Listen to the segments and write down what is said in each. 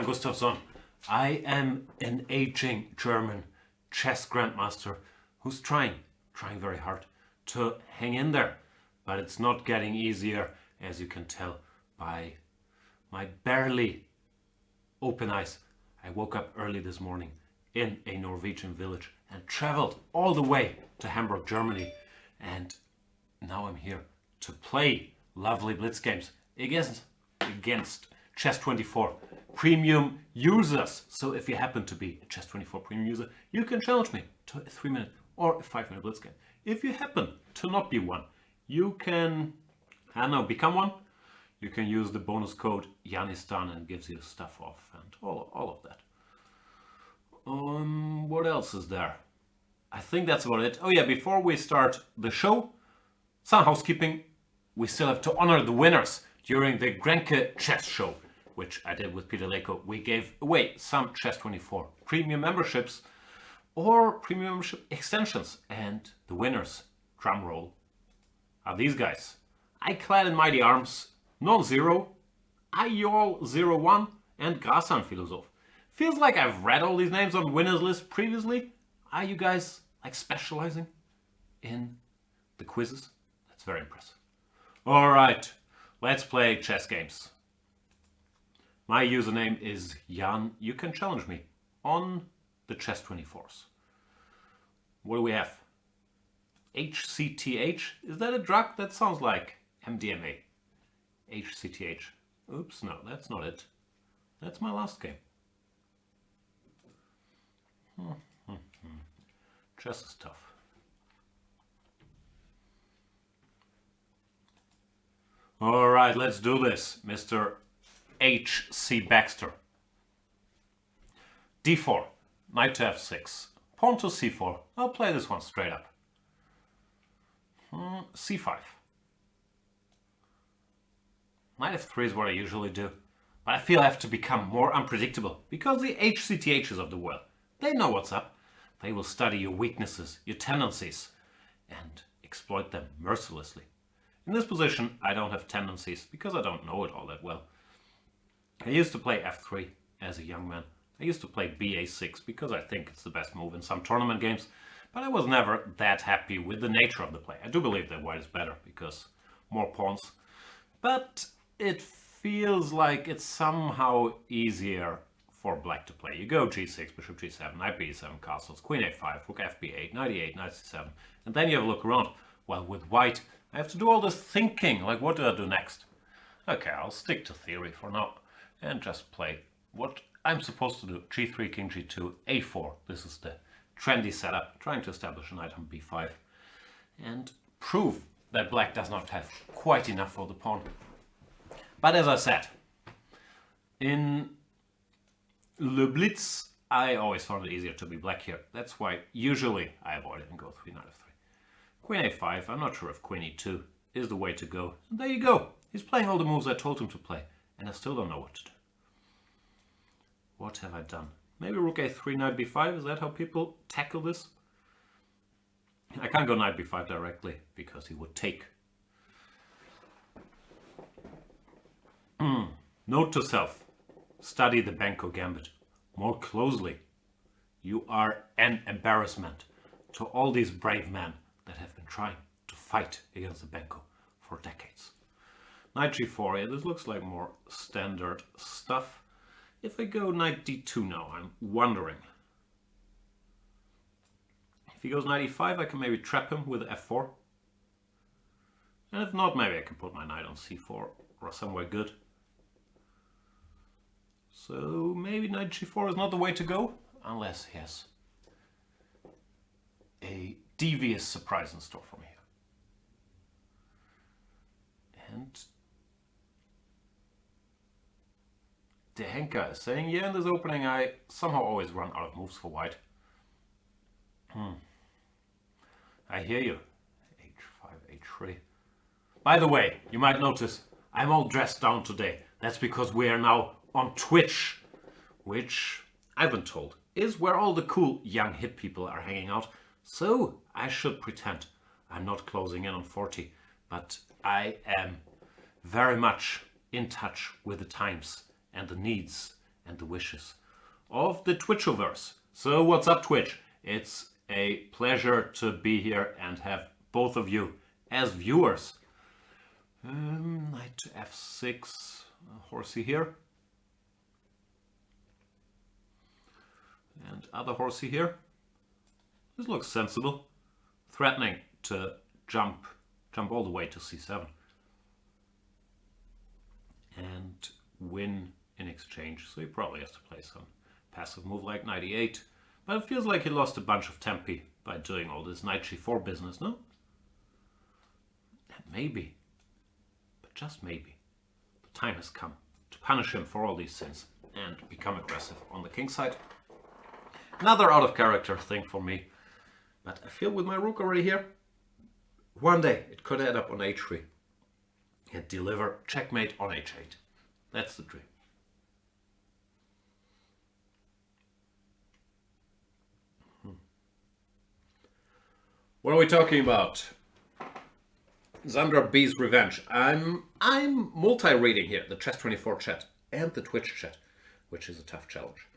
Gustafsson. I am an aging German chess grandmaster who's trying very hard to hang in there. But it's not getting easier, as you can tell by my barely open eyes. I woke up early this morning in a Norwegian village and traveled all the way to Hamburg, Germany. And now I'm here to play lovely Blitz games against Chess24 premium users. So if you happen to be a Chess24 premium user, you can challenge me to a 3-minute or a 5-minute Blitz game. If you happen to not be one, you can, I don't know, become one. You can use the bonus code Janistan and it gives you stuff off and all of that. What else is there? I think that's about it. Oh yeah, before we start the show, some housekeeping. We still have to honor the winners during the Grenke Chess Show, which I did with Peter Leko. We gave away some Chess24 premium memberships or premium membership extensions. And the winners, drum roll, are these guys. I Clad in Mighty Arms, Non-Zero, Ayol01, and Grasan Philosoph. Feels like I've read all these names on winners list previously. Are you guys like specializing in the quizzes? That's very impressive. All right, let's play chess games. My username is Jan. You can challenge me on the Chess24s. What do we have? HCTH? Is that a drug? That sounds like MDMA. HCTH. Oops, no, that's not it. That's my last game. Chess is tough. All right, let's do this, Mr. H.C. Baxter. D4, knight to f6, pawn to c4. I'll play this one straight up. C5. Knight f3 is what I usually do, but I feel I have to become more unpredictable because the HCTHs of the world, they know what's up. They will study your weaknesses, your tendencies, and exploit them mercilessly. In this position, I don't have tendencies because I don't know it all that well. I used to play f3 as a young man. I used to play ba6 because I think it's the best move in some tournament games, but I was never that happy with the nature of the play. I do believe that white is better because more pawns, but it feels like it's somehow easier for black to play. You go g6, bishop g7, knight b7, castles, queen a5, rook fb8, knight e8, knight c7, and then you have a look around. Well, with white, I have to do all this thinking, like what do I do next? Okay, I'll stick to theory for now and just play what I'm supposed to do. g3, king g2, a4. This is the trendy setup, trying to establish a knight on b5 and prove that black does not have quite enough for the pawn. But as I said, in Le Blitz, I always found it easier to be black here. That's why usually I avoid it and go 3 knight f3. Queen a5, I'm not sure if queen e2 is the way to go. And there you go. He's playing all the moves I told him to play, and I still don't know what to do. What have I done? Maybe rook a3, knight b5, is that how people tackle this? I can't go knight b5 directly, because he would take. Note to self, study the Benko gambit more closely. You are an embarrassment to all these brave men that have been trying to fight against the Benko for decades. Knight g4, yeah, this looks like more standard stuff. If I go knight d2 now, I'm wondering. If he goes knight e5, I can maybe trap him with f4. And if not, maybe I can put my knight on c4 or somewhere good. So maybe knight g4 is not the way to go, unless he has a devious surprise in store for me here. And De Henker is saying, yeah, in this opening I somehow always run out of moves for white. I hear you. h5, h3. By the way, you might notice I'm all dressed down today. That's because we are now on Twitch, which I've been told is where all the cool young hip people are hanging out. So I should pretend I'm not closing in on 40, but I am very much in touch with the times and the needs and the wishes of the Twitchoverse. So what's up, Twitch? It's a pleasure to be here and have both of you as viewers. Knight to f6, horsey here. And other horsey here. This looks sensible. Threatening to jump all the way to c7. And win in exchange. So he probably has to play some passive move like knight e8. But it feels like he lost a bunch of tempi by doing all this knight g4 business, no? And maybe, but just maybe, the time has come to punish him for all these sins and become aggressive on the king side. Another out of character thing for me. But I feel with my rook already here, one day it could add up on h3 and deliver checkmate on h8. That's the dream. What are we talking about? Zandra B's Revenge. I'm multi-reading here, the Chess24 chat and the Twitch chat, which is a tough challenge.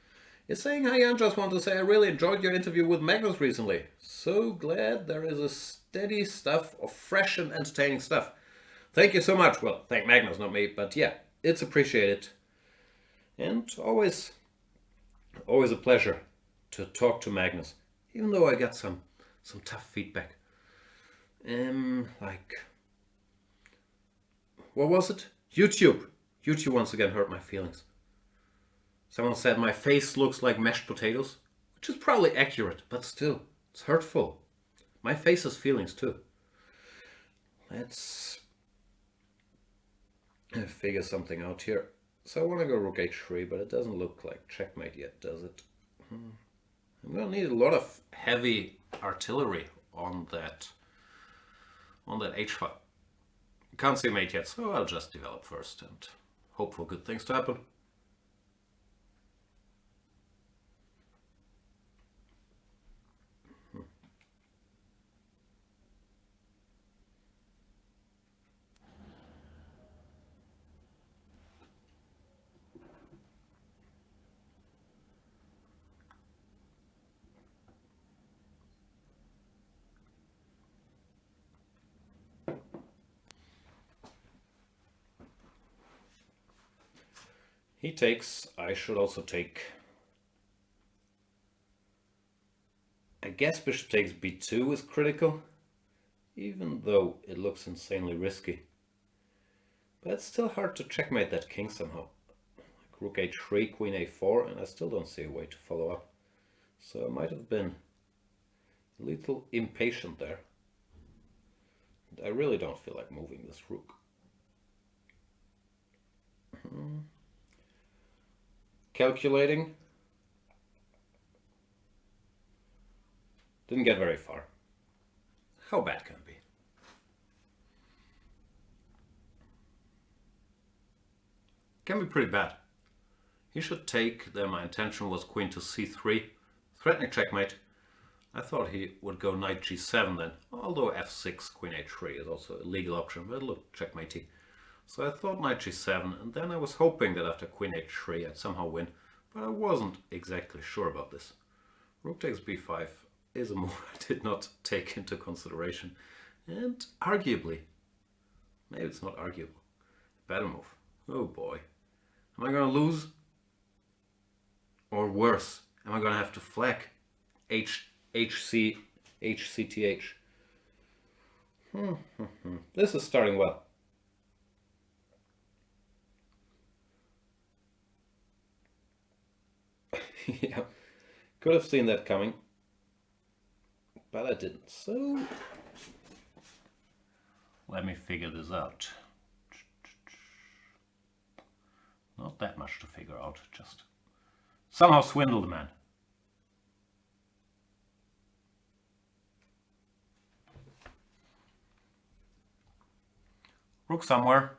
It's saying, hi Jan, just want to say I really enjoyed your interview with Magnus recently. So glad there is a steady stuff of fresh and entertaining stuff. Thank you so much. Well, thank Magnus, not me, but yeah, it's appreciated. And always a pleasure to talk to Magnus, even though I got some tough feedback. Like, what was it? YouTube once again hurt my feelings. Someone said my face looks like mashed potatoes, which is probably accurate, but still, it's hurtful. My face has feelings too. Let's figure something out here. So I want to go rook h3, but it doesn't look like checkmate yet, does it? I'm going to need a lot of heavy artillery on that h file. Can't see mate yet, so I'll just develop first and hope for good things to happen. He takes, I should also take. I guess bishop takes b2 is critical, even though it looks insanely risky. But it's still hard to checkmate that king somehow. Like rook h3, queen a4, and I still don't see a way to follow up. So I might have been a little impatient there. And I really don't feel like moving this rook. Calculating. Didn't get very far. How bad can it be? Can be pretty bad. He should take, then my intention was queen to c3, threatening checkmate. I thought he would go knight g7 then, although f6, queen h3 is also a legal option, but it looked checkmatey. So I thought knight g7, and then I was hoping that after queen h3 I'd somehow win, but I wasn't exactly sure about this. Rook takes b5 is a move I did not take into consideration, and arguably, maybe it's not arguable, better move. Oh boy. Am I going to lose? Or worse, am I going to have to flag HCTH? This is starting well. Yeah, could have seen that coming, but I didn't. So let me figure this out. Not that much to figure out, just somehow swindle the man. Rook somewhere.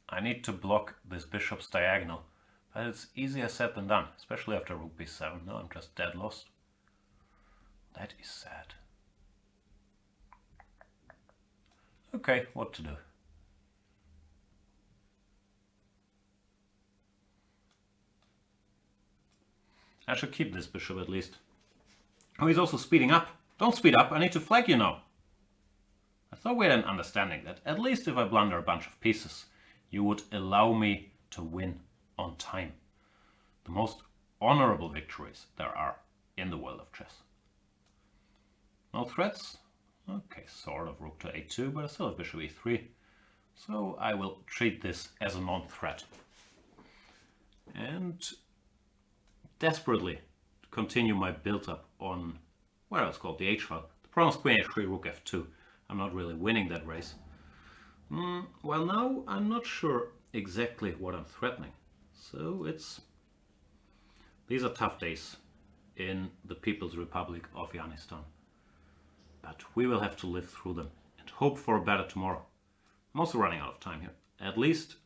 I need to block this bishop's diagonal. But it's easier said than done, especially after rook b7. No, I'm just dead lost. That is sad. Okay, what to do? I should keep this bishop at least. Oh, he's also speeding up. Don't speed up, I need to flag you now. I thought we had an understanding that at least if I blunder a bunch of pieces, you would allow me to win on time. The most honorable victories there are in the world of chess. No threats? Okay, sort of rook to a2, but I still have bishop e3. So I will treat this as a non-threat. And desperately continue my build-up on what else called the h-file. The problem is queen h3, rook f2. I'm not really winning that race. Well, now I'm not sure exactly what I'm threatening. So these are tough days in the People's Republic of Afghanistan. But we will have to live through them and hope for a better tomorrow. I'm also running out of time here. At least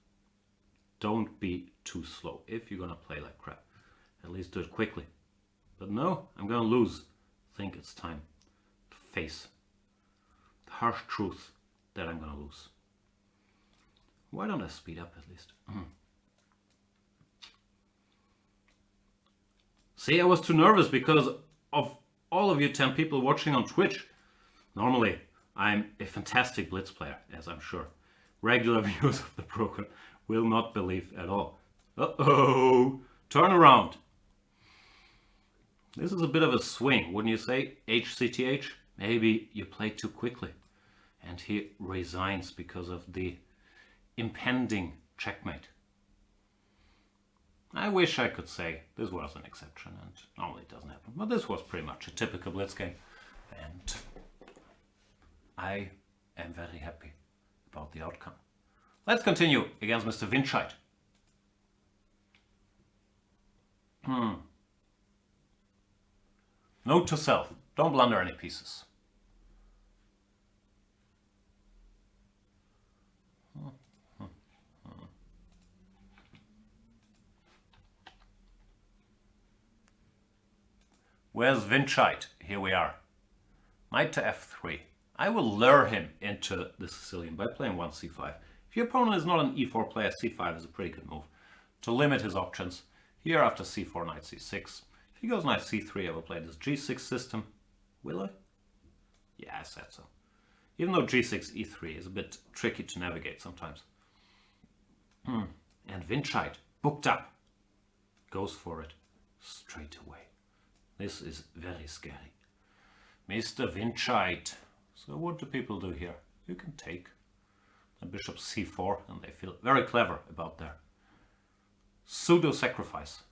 don't be too slow if you're gonna play like crap. At least do it quickly. But no, I'm gonna lose. I think it's time to face the harsh truth that I'm gonna lose. Why don't I speed up at least? See, I was too nervous because of all of you 10 people watching on Twitch. Normally, I'm a fantastic Blitz player, as I'm sure regular viewers of the program will not believe at all. Uh-oh! Turn around! This is a bit of a swing, wouldn't you say? HCTH? Maybe you played too quickly. And he resigns because of the impending checkmate. I wish I could say this was an exception, and normally it doesn't happen. But this was pretty much a typical Blitz game. And I am very happy about the outcome. Let's continue against Mr. Winscheid. Note to self, don't blunder any pieces. Where's Winscheid? Here we are. Knight to f3. I will lure him into the Sicilian by playing one c5. If your opponent is not an e4 player, c5 is a pretty good move to limit his options. Here after c4, knight c6. If he goes knight c3, I will play this g6 system. Will I? Yeah, I said so. Even though g6, e3 is a bit tricky to navigate sometimes. And Winscheid, booked up, goes for it straight away. This is very scary. Mr. Winscheid. So what do people do here? You can take the bishop c4 and they feel very clever about their pseudo-sacrifice.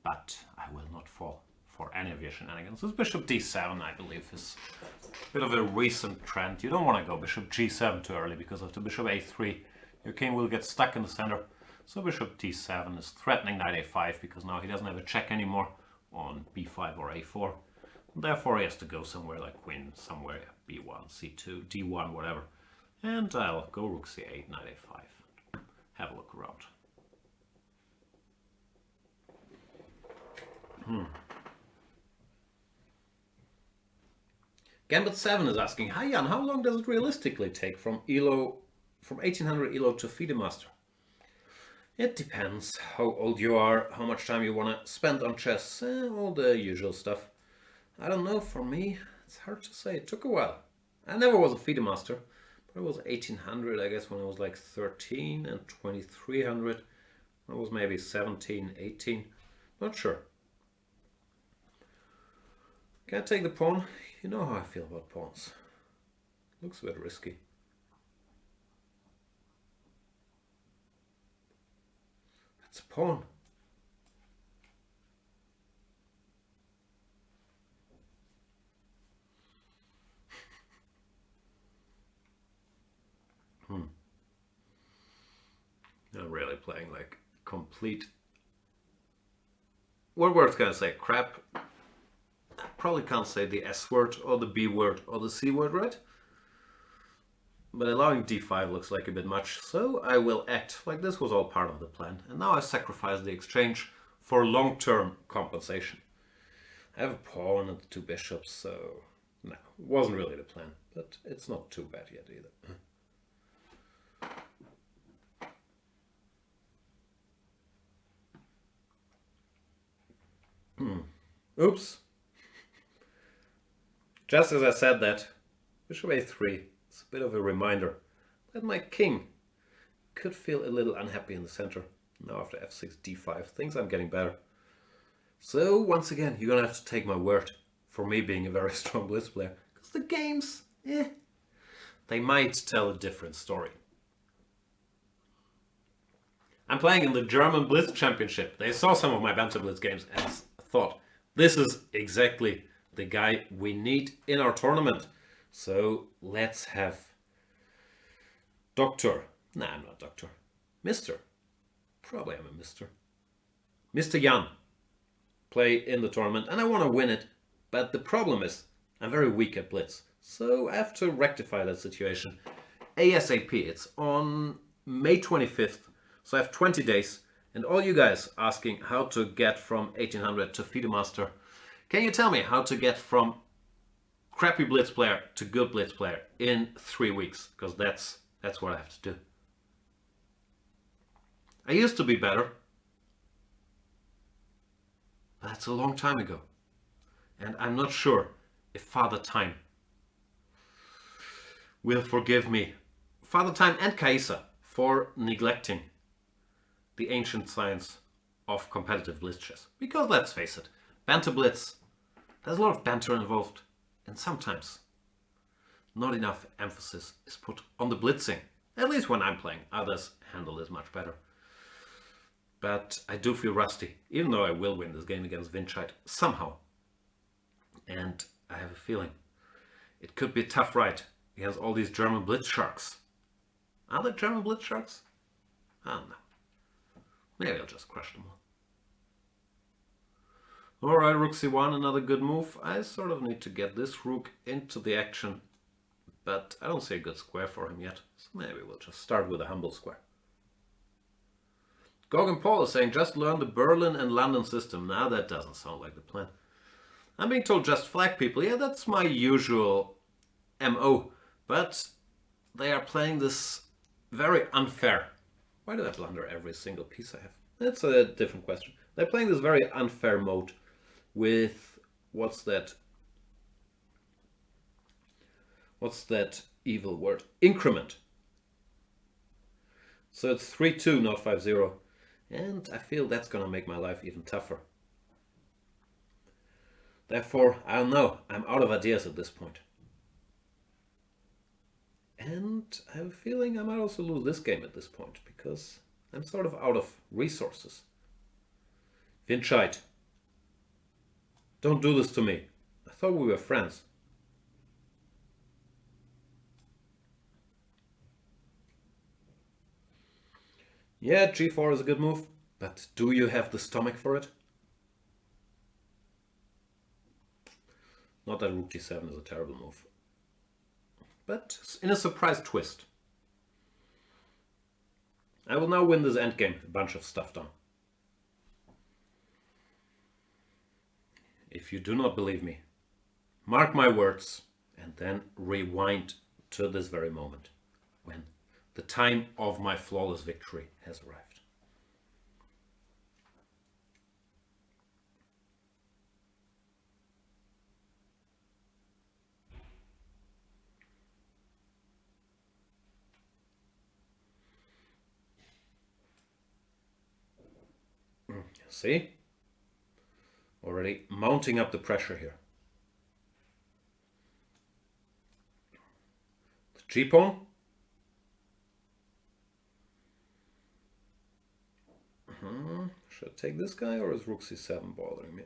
But I will not fall for any of your shenanigans. This bishop d7, I believe, is a bit of a recent trend. You don't want to go bishop g7 too early because after bishop a3 your king will get stuck in the center. So bishop d7 is threatening knight a5 because now he doesn't have a check anymore on b5 or a4. Therefore he has to go somewhere like queen, somewhere b1, c2, d1, whatever. And I'll go rook c8, knight a5. Have a look around. Gambit7 is asking, hi Jan, how long does it realistically take from 1800 ELO to FIDE Master? It depends how old you are, how much time you want to spend on chess, all the usual stuff. I don't know, for me, it's hard to say. It took a while. I never was a FIDE Master, but it was 1800, I guess, when I was like 13, and 2300 when I was maybe 17, 18, not sure. Can I take the pawn? You know how I feel about pawns. Looks a bit risky. It's a pawn. I'm really playing like complete... What words can I say? Crap. I probably can't say the S word or the B word or the C word, right? But allowing d5 looks like a bit much, so I will act like this was all part of the plan. And now I sacrifice the exchange for long-term compensation. I have a pawn and two bishops, so no, it wasn't really the plan, but it's not too bad yet either. Oops. Just as I said that, bishop a3. It's a bit of a reminder that my king could feel a little unhappy in the center. Now after f6, d5, things I'm getting better. So once again, you're gonna have to take my word for me being a very strong blitz player. Because the games, they might tell a different story. I'm playing in the German Blitz Championship. They saw some of my Banter Blitz games and thought, this is exactly the guy we need in our tournament. So let's have Doctor. Nah, I'm not Doctor. Mr. Probably I'm a Mr. Mr. Jan play in the tournament and I want to win it. But the problem is I'm very weak at Blitz. So I have to rectify that situation ASAP. It's on May 25th. So I have 20 days. And all you guys asking how to get from 1800 to FIDE Master. Can you tell me how to get from crappy Blitz player to good Blitz player in 3 weeks? Because that's what I have to do. I used to be better. But that's a long time ago. And I'm not sure if Father Time will forgive me. Father Time and Kaisa for neglecting the ancient science of competitive Blitz chess. Because let's face it, Banter Blitz, there's a lot of banter involved. And sometimes not enough emphasis is put on the blitzing. At least when I'm playing. Others handle this much better. But I do feel rusty, even though I will win this game against Winscheid somehow. And I have a feeling it could be a tough ride against all these German Blitz sharks. Are there German Blitz sharks? I don't know. Maybe I'll just crush them all. Alright, rook c1, another good move. I sort of need to get this rook into the action, but I don't see a good square for him yet. So maybe we'll just start with a humble square. Gorgon Paul is saying, just learn the Berlin and London system. Now that doesn't sound like the plan. I'm being told just flag people. Yeah, that's my usual MO. But they are playing this very unfair. Why do I blunder every single piece I have? That's a different question. They're playing this very unfair mode with, what's that evil word? Increment. So it's 3-2, not 5-0. And I feel that's gonna make my life even tougher. Therefore, I don't know, I'm out of ideas at this point. And I have a feeling I might also lose this game at this point, because I'm sort of out of resources. Winscheid, don't do this to me. I thought we were friends. Yeah, g4 is a good move, but do you have the stomach for it? Not that rook g7 is a terrible move. But in a surprise twist. I will now win this endgame, a bunch of stuff done. If you do not believe me, mark my words and then rewind to this very moment when the time of my flawless victory has arrived. See? Already mounting up the pressure here. The G-pawn. Should I take this guy or is rook c7 bothering me?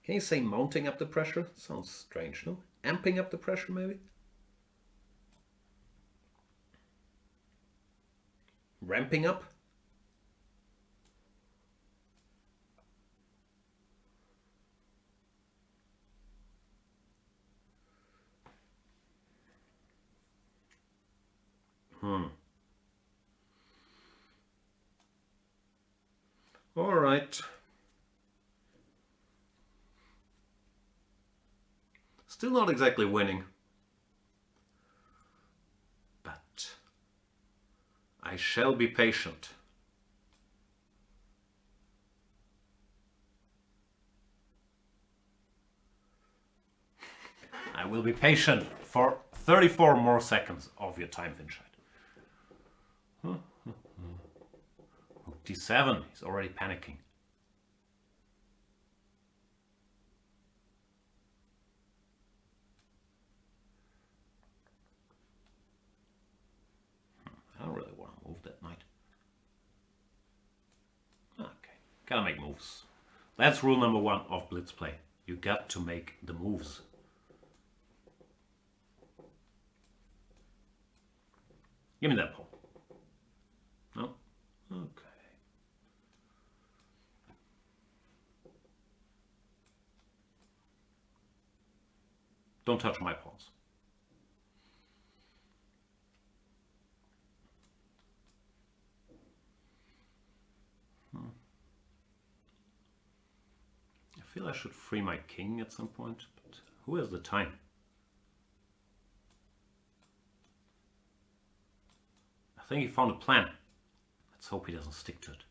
Can you say mounting up the pressure? Sounds strange, no? Amping up the pressure, maybe? Ramping up? All right. Still not exactly winning. But I shall be patient. I will be patient for 34 more seconds of your time, Finchite. Rook d7, he's already panicking. I don't really want to move that knight. Okay, gotta make moves. That's rule number 1 of blitz play. You got to make the moves. Give me that pawn. No? Okay. Don't touch my pawns. I feel I should free my king at some point, but who has the time? I think he found a plan. Let's hope he doesn't stick to it.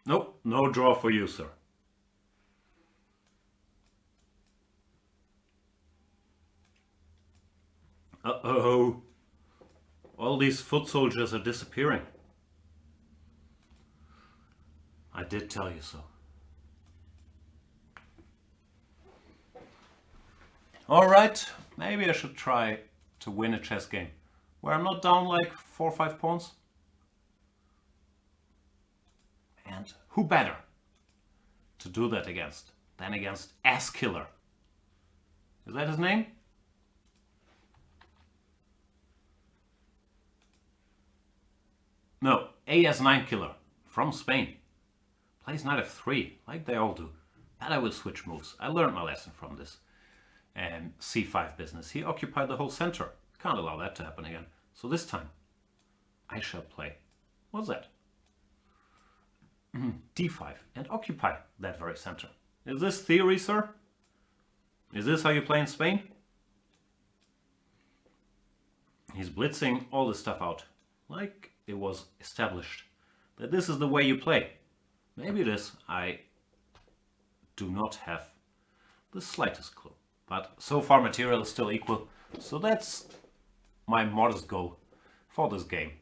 Nope, no draw for you, sir. Uh-oh. All these foot soldiers are disappearing. I did tell you so. Alright, maybe I should try to win a chess game where I'm not down like 4 or 5 pawns. And who better to do that against than against Ass Killer? Is that his name? No, AS9 Killer from Spain. Plays knight f3 like they all do. But I will switch moves. I learned my lesson from this c5 business. He occupied the whole center. Can't allow that to happen again. So this time I shall play. What's that? d5 and occupy that very center. Is this theory, sir? Is this how you play in Spain? He's blitzing all this stuff out like it was established that this is the way you play. Maybe it is. I do not have the slightest clue. But so far material is still equal. So that's my modest goal for this game.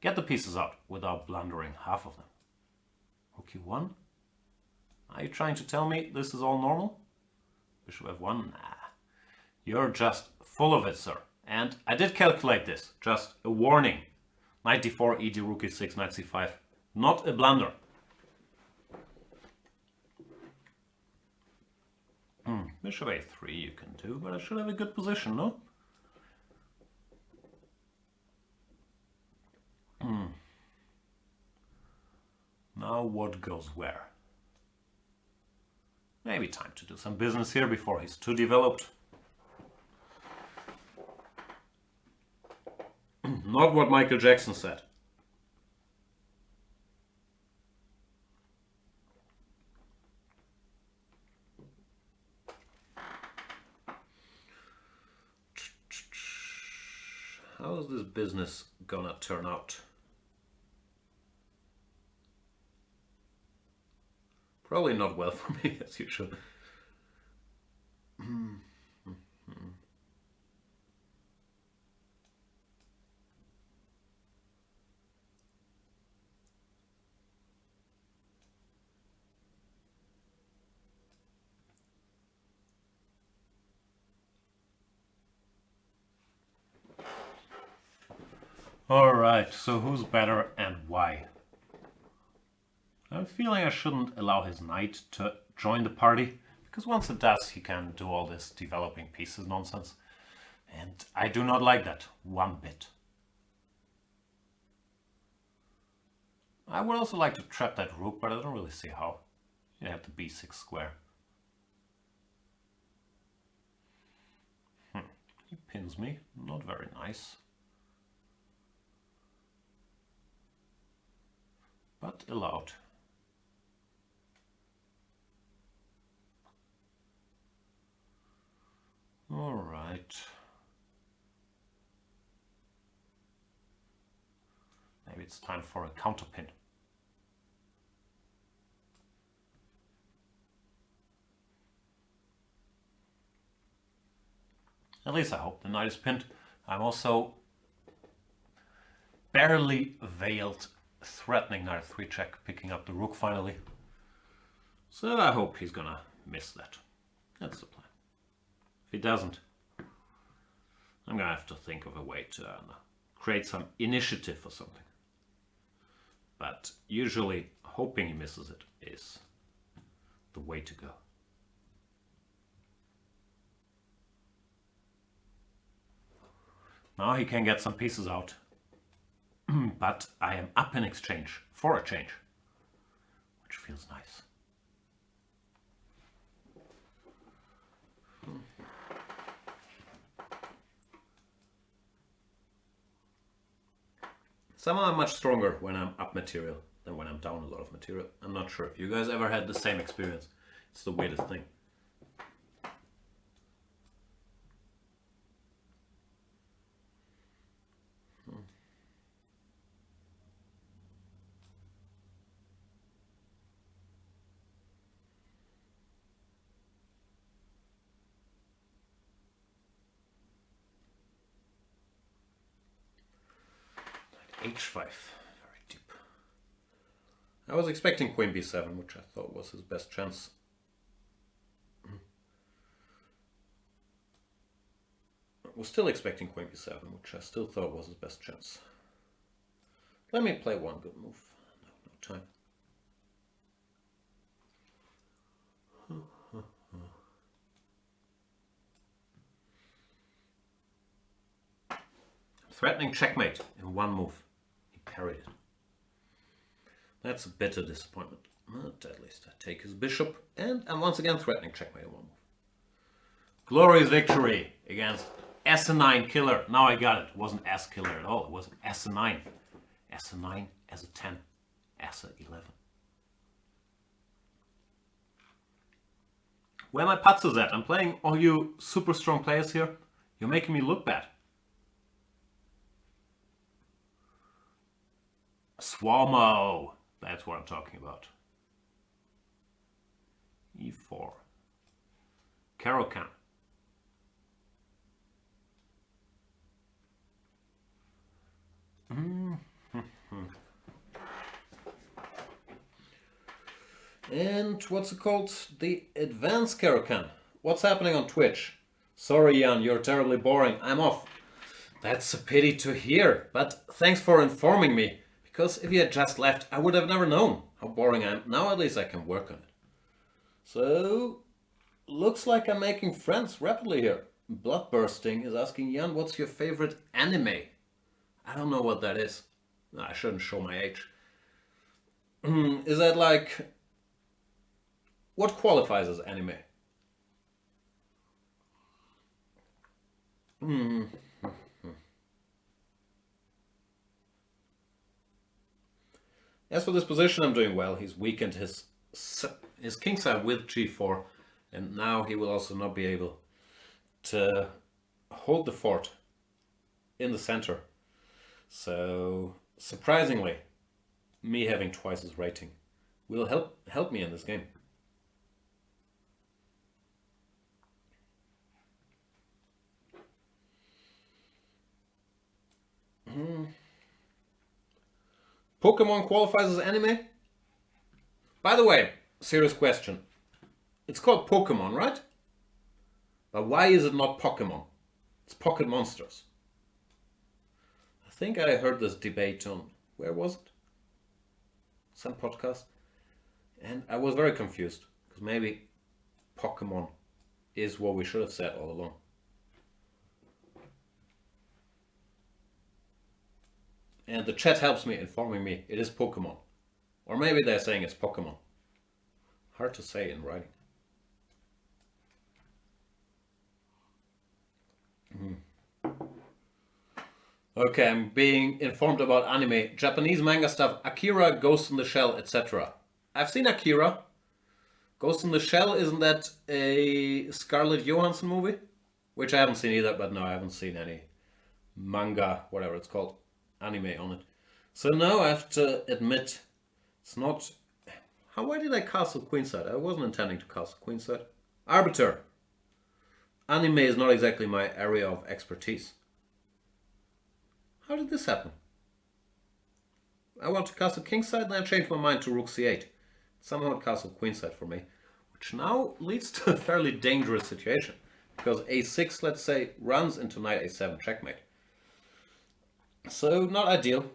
Get the pieces out without blundering half of them. Rook e1. Are you trying to tell me this is all normal? Bishop f1? Nah. You're just full of it, sir. And I did calculate this. Just a warning. Knight d4, ed, rook e6, knight c5. Not a blunder. Bishop a3 you can do, but I should have a good position, no? Now what goes where? Maybe time to do some business here before he's too developed. Not what Michael Jackson said. How is this business gonna turn out? Probably not well for me, as usual. Alright, so who's better and why? I have a feeling I shouldn't allow his knight to join the party, because once it does, he can do all this developing pieces nonsense. And I do not like that one bit. I would also like to trap that rook, but I don't really see how. You have the b6 square. He pins me, not very nice. But allowed. All right. Maybe it's time for a counterpin. At least I hope the knight is pinned. I'm also barely veiled, threatening knight 3 check, picking up the rook finally. So I hope he's gonna miss that. That's the plan. If he doesn't, I'm gonna have to think of a way to create some initiative or something. But usually hoping he misses it is the way to go. Now he can get some pieces out, but I am up in exchange for a change, which feels nice. Somehow I'm much stronger when I'm up material than when I'm down a lot of material. I'm not sure. You guys ever had the same experience? It's the weirdest thing. H5, very deep. I was expecting Queen B7, which I thought was his best chance. I was still expecting Queen B7, which I still thought was his best chance. Let me play one good move. No time. Threatening checkmate in one move. He parried it. That's a bitter disappointment. But at least I take his bishop, and I'm once again threatening checkmate in one move. Glorious victory against S9 killer. Now I got it. It wasn't S killer at all. It was S9. S9 as a 10. S 11. Where my putts is at? I'm playing all you super strong players here. You're making me look bad. Swarmo. That's what I'm talking about. E4. Caro-Can. And what's it called? The advanced Caro-Can. What's happening on Twitch? Sorry, Jan, you're terribly boring. I'm off. That's a pity to hear, but thanks for informing me. Because if you had just left, I would have never known how boring I am. Now at least I can work on it. So, looks like I'm making friends rapidly here. Bloodbursting is asking, Jan, what's your favorite anime? I don't know what that is. No, I shouldn't show my age. Is that like... What qualifies as anime? As for this position, I'm doing well. He's weakened his kingside with g4, and now he will also not be able to hold the fort in the center. So, surprisingly, me having twice his rating will help me in this game. Pokemon qualifies as anime? By the way, serious question. It's called Pokemon, right? But why is it not Pokemon? It's Pocket Monsters. I think I heard this debate on, where was it? Some podcast. And I was very confused, because maybe Pokemon is what we should have said all along. And the chat helps me, informing me it is Pokemon. Or maybe they're saying it's Pokemon. Hard to say in writing. Okay, I'm being informed about anime. Japanese manga stuff. Akira, Ghost in the Shell, etc. I've seen Akira. Ghost in the Shell, isn't that a Scarlett Johansson movie? which I haven't seen either, but no, I haven't seen any manga, whatever it's called, anime on it. So now I have to admit, it's not... Why did I castle queenside? I wasn't intending to castle queenside. Arbiter. Anime is not exactly my area of expertise. How did this happen? I want to castle kingside, then I changed my mind to rook c8. Somehow it castled queenside for me, which now leads to a fairly dangerous situation. Because a6, let's say, runs into knight a7 checkmate. So, not ideal.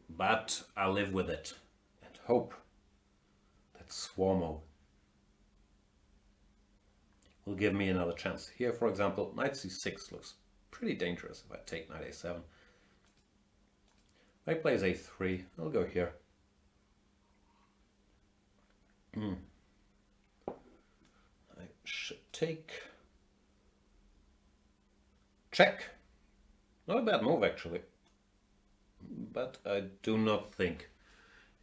But I'll live with it and hope that Swarmo will give me another chance. Here, for example, knight c6 looks pretty dangerous if I take knight a7. If I plays a3, I'll go here. I should take check. Not a bad move, actually. But I do not think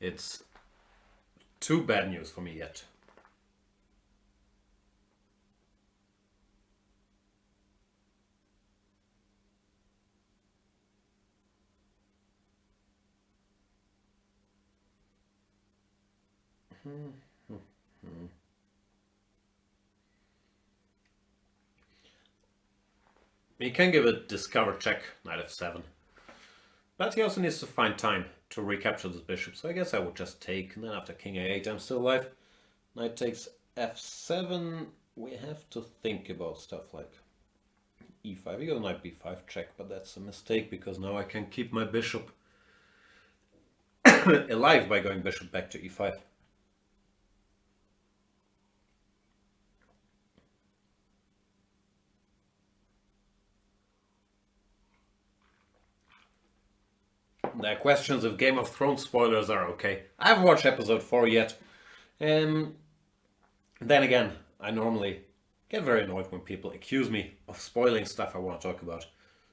it's too bad news for me yet. He can give a discover check, knight f7. But he also needs to find time to recapture this bishop, so I guess I would just take, and then after king a8 I'm still alive. Knight takes f7, we have to think about stuff like e5. We go knight b5 check, but that's a mistake, because now I can keep my bishop alive by going bishop back to e5. There are questions if Game of Thrones spoilers are okay. I haven't watched episode 4 yet. Then again, I normally get very annoyed when people accuse me of spoiling stuff I want to talk about.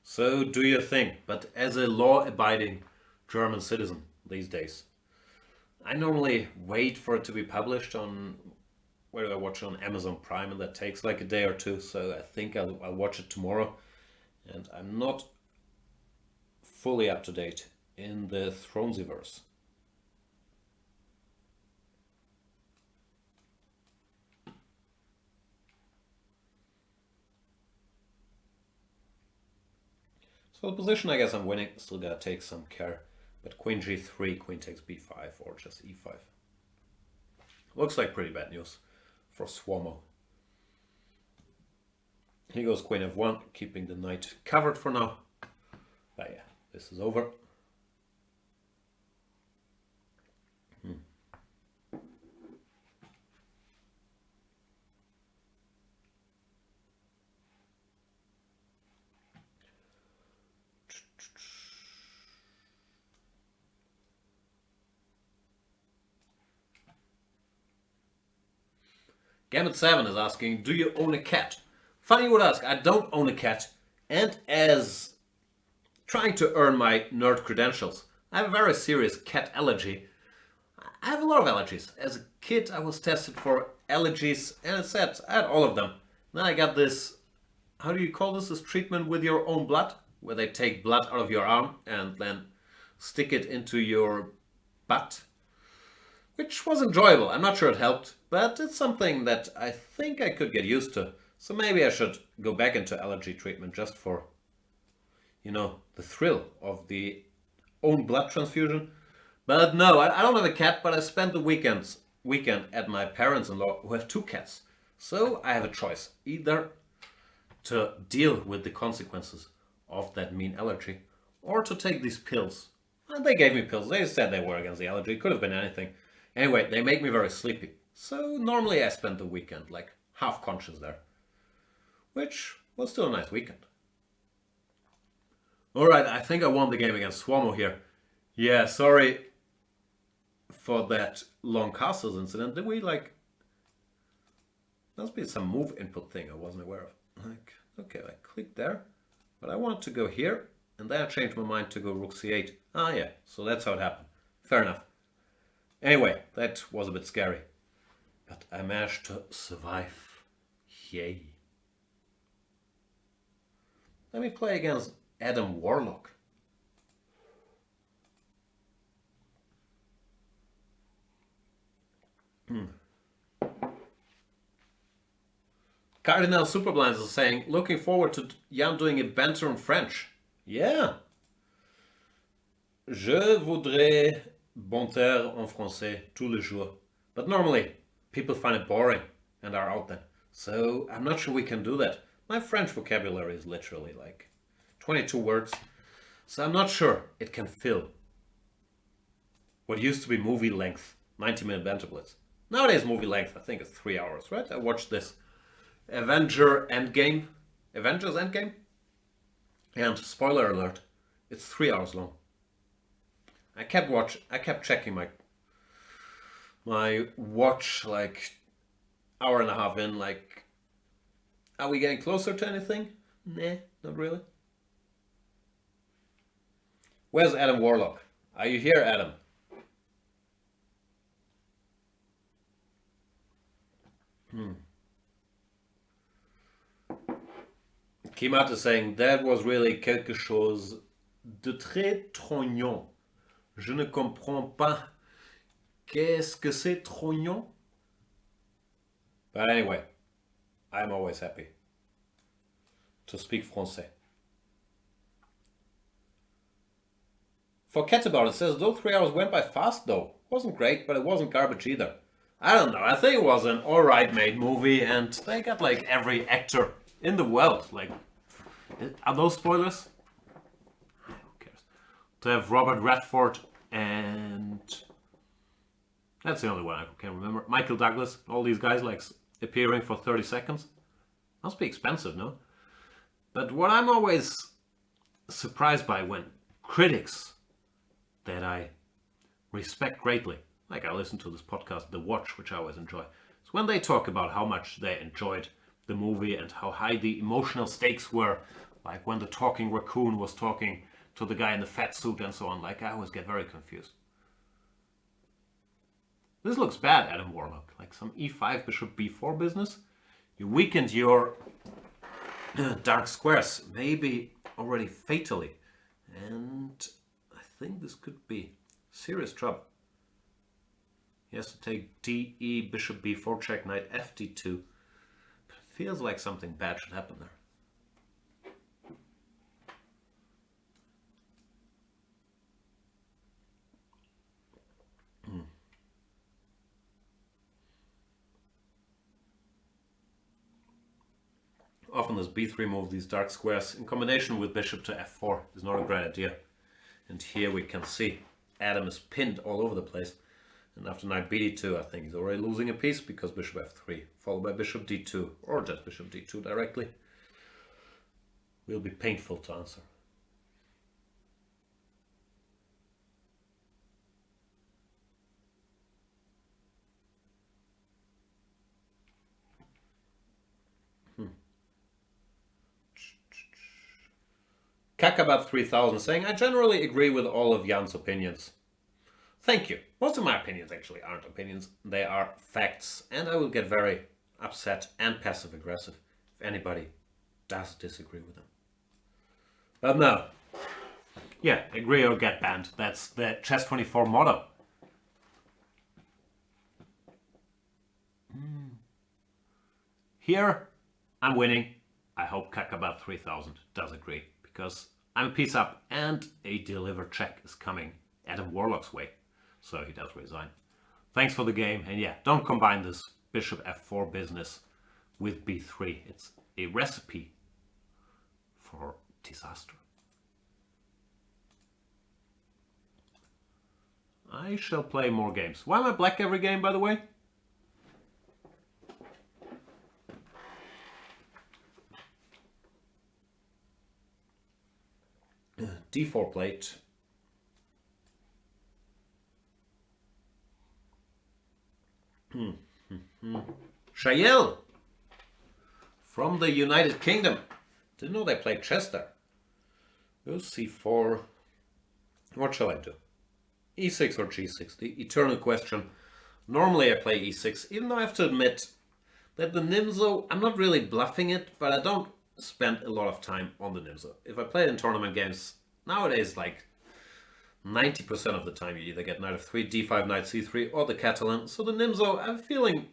So do your thing. But as a law-abiding German citizen these days, I normally wait for it to be published on... Where do I watch it? On Amazon Prime, and that takes like a day or two. So I think I'll watch it tomorrow. And I'm not fully up to date in the Thronesiverse. So the position, I guess I'm winning. Still gotta take some care. But queen g3, queen takes b5, or just e5. Looks like pretty bad news for Swarmo. Here goes queen f1, keeping the knight covered for now. But yeah, this is over. Gambit7 is asking, do you own a cat? Funny you would ask, I don't own a cat, and as trying to earn my nerd credentials, I have a very serious cat allergy. I have a lot of allergies. As a kid I was tested for allergies, and it said I had all of them. Then I got this, how do you call this treatment with your own blood? Where they take blood out of your arm and then stick it into your butt. Which was enjoyable. I'm not sure it helped, but it's something that I think I could get used to. So maybe I should go back into allergy treatment just for, you know, the thrill of the own blood transfusion. But no, I don't have a cat, but I spent the weekend at my parents-in-law who have 2 cats. So I have a choice, either to deal with the consequences of that mean allergy or to take these pills. And they gave me pills. They said they were against the allergy. It could have been anything. Anyway, they make me very sleepy. So normally I spend the weekend like half conscious there. Which was still a nice weekend. Alright, I think I won the game against Swarmo here. Yeah, sorry for that long castles incident. Did we like... Must be some move input thing I wasn't aware of. Like, okay, I clicked there. But I wanted to go here. And then I changed my mind to go rook c8. Ah yeah, so that's how it happened. Fair enough. Anyway, that was a bit scary, but I managed to survive. Yay. Let me play against Adam Warlock. Cardinal Superblinds is saying, looking forward to Jan doing a banter in French. Yeah. Je voudrais banter en français tous les jours. But normally, people find it boring and are out there. So I'm not sure we can do that. My French vocabulary is literally like 22 words. So I'm not sure it can fill what used to be movie length, 90-minute Banter Blitz. Nowadays movie length, I think it's 3 hours, right? I watched this Avengers Endgame, and spoiler alert, it's 3 hours long. I kept checking my watch like hour and a half in, like, are we getting closer to anything? Nah, not really. Where's Adam Warlock? Are you here, Adam? Kimat is saying, that was really quelque chose de très trognon. Je ne comprends pas. Qu'est-ce que c'est trognon? But anyway, I'm always happy to speak français. For Catabout, it says, those 3 hours went by fast though. Wasn't great, but it wasn't garbage either. I don't know, I think it was an alright made movie, and they got like every actor in the world. Like, are those spoilers? Who cares? To have Robert Redford and that's the only one I can remember. Michael Douglas, all these guys like appearing for 30 seconds. Must be expensive, no? But what I'm always surprised by when critics that I respect greatly, like I listen to this podcast, The Watch, which I always enjoy, is when they talk about how much they enjoyed the movie and how high the emotional stakes were, like when the talking raccoon was talking to the guy in the fat suit and so on. Like, I always get very confused. This looks bad, Adam Warlock. Like some e5 bishop b4 business. You weakened your dark squares, maybe already fatally. And I think this could be serious trouble. He has to take d, bishop b4, check, knight f d2. But it feels like something bad should happen there. Often this b3 move, these dark squares, in combination with bishop to f4, is not a great idea. And here we can see Adam is pinned all over the place. And after knight bd2, I think he's already losing a piece because bishop f3, followed by bishop d2, or just bishop d2 directly, will be painful to answer. Kakabat 3000 saying, I generally agree with all of Jan's opinions. Thank you. Most of my opinions actually aren't opinions, they are facts, and I will get very upset and passive aggressive if anybody does disagree with them. But no. Yeah, agree or get banned. That's the Chess24 motto. Here, I'm winning. I hope Kakabat 3000 does agree, because I'm a piece up and a delivered check is coming Adam Warlock's way. So he does resign. Thanks for the game, and yeah, don't combine this bishop f4 business with b3. It's a recipe for disaster. I shall play more games. Why am I black every game, by the way? d4 plate. Shayel from the United Kingdom. Didn't know they played chess there. Go c4. What shall I do? e6 or g6? The eternal question. Normally I play e6, even though I have to admit that the Nimzo, I'm not really bluffing it, but I don't spend a lot of time on the Nimzo. If I play it in tournament games, nowadays like 90% of the time you either get knight f3, d5, knight c3, or the Catalan. So the Nimzo, I'm feeling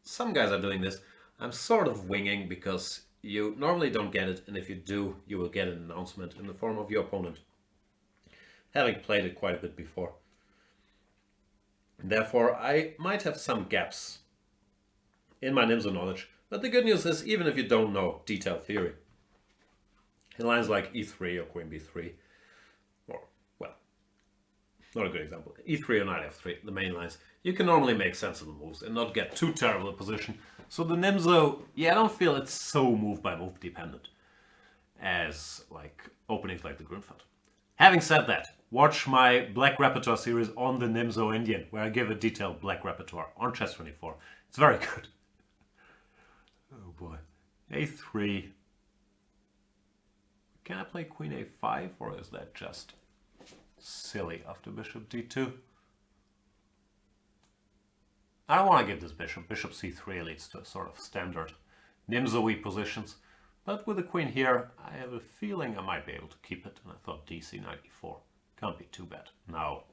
some guys are doing this. I'm sort of winging because you normally don't get it, and if you do, you will get an announcement in the form of your opponent, having played it quite a bit before. And therefore, I might have some gaps in my Nimzo knowledge. But the good news is, even if you don't know detailed theory, in lines like e3 or queen b3, or, well, not a good example, e3 or knight f3, the main lines, you can normally make sensible moves and not get too terrible a position. So the Nimzo, yeah, I don't feel it's so move by move dependent as like openings like the Grünfeld. Having said that, watch my Black Repertoire series on the Nimzo Indian, where I give a detailed Black Repertoire on Chess24. It's very good. Oh boy. a3. Can I play queen a5, or is that just silly after bishop d2? I don't want to give this bishop. Bishop c3 leads to a sort of standard Nimzo-y positions. But with the queen here, I have a feeling I might be able to keep it. And I thought dc knight e4. Can't be too bad. Now,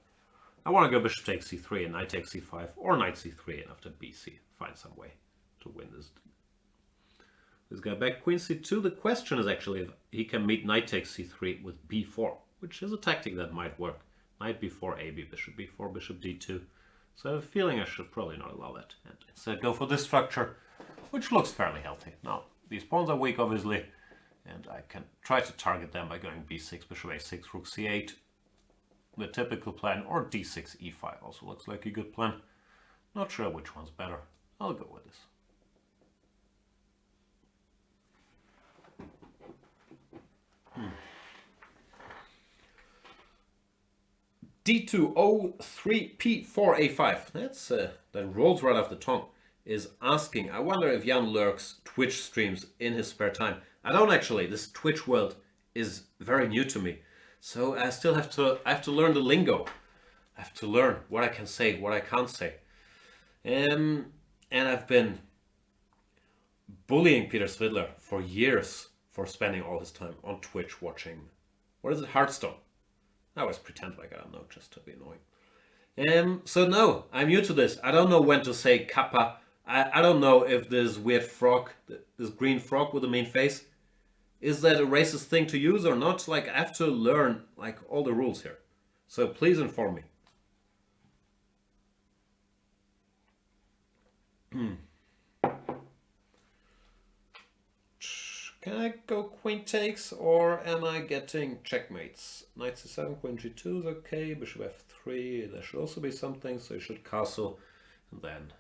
I want to go bishop takes c3 and knight takes c5, or knight c3 and after bc find some way to win this guy back. Queen c2. The question is actually if he can meet knight takes c3 with b4, which is a tactic that might work. Knight b4, ab, bishop b4, bishop d2. So I have a feeling I should probably not allow that and instead go for this structure, which looks fairly healthy. Now, these pawns are weak, obviously, and I can try to target them by going b6, bishop a6, rook c8, the typical plan, or d6, e5 also looks like a good plan. Not sure which one's better. I'll go with this. D2, 03, P4, A5. That's that rolls right off the tongue. Is asking, I wonder if Jan lurks Twitch streams in his spare time. I don't actually. This Twitch world is very new to me, so I still have to learn the lingo. I have to learn what I can say, what I can't say. And I've been bullying Peter Svidler for years for spending all his time on Twitch watching, what is it, Hearthstone. I always pretend like I don't know, just to be annoying. So no, I'm new to this. I don't know when to say kappa. I don't know if this weird frog, this green frog with the main face, is that a racist thing to use or not? Like, I have to learn like all the rules here. So please inform me. Can I go queen takes, or am I getting checkmates? Knight c7, queen g2 is okay, bishop f3, there should also be something, so you should castle, and then...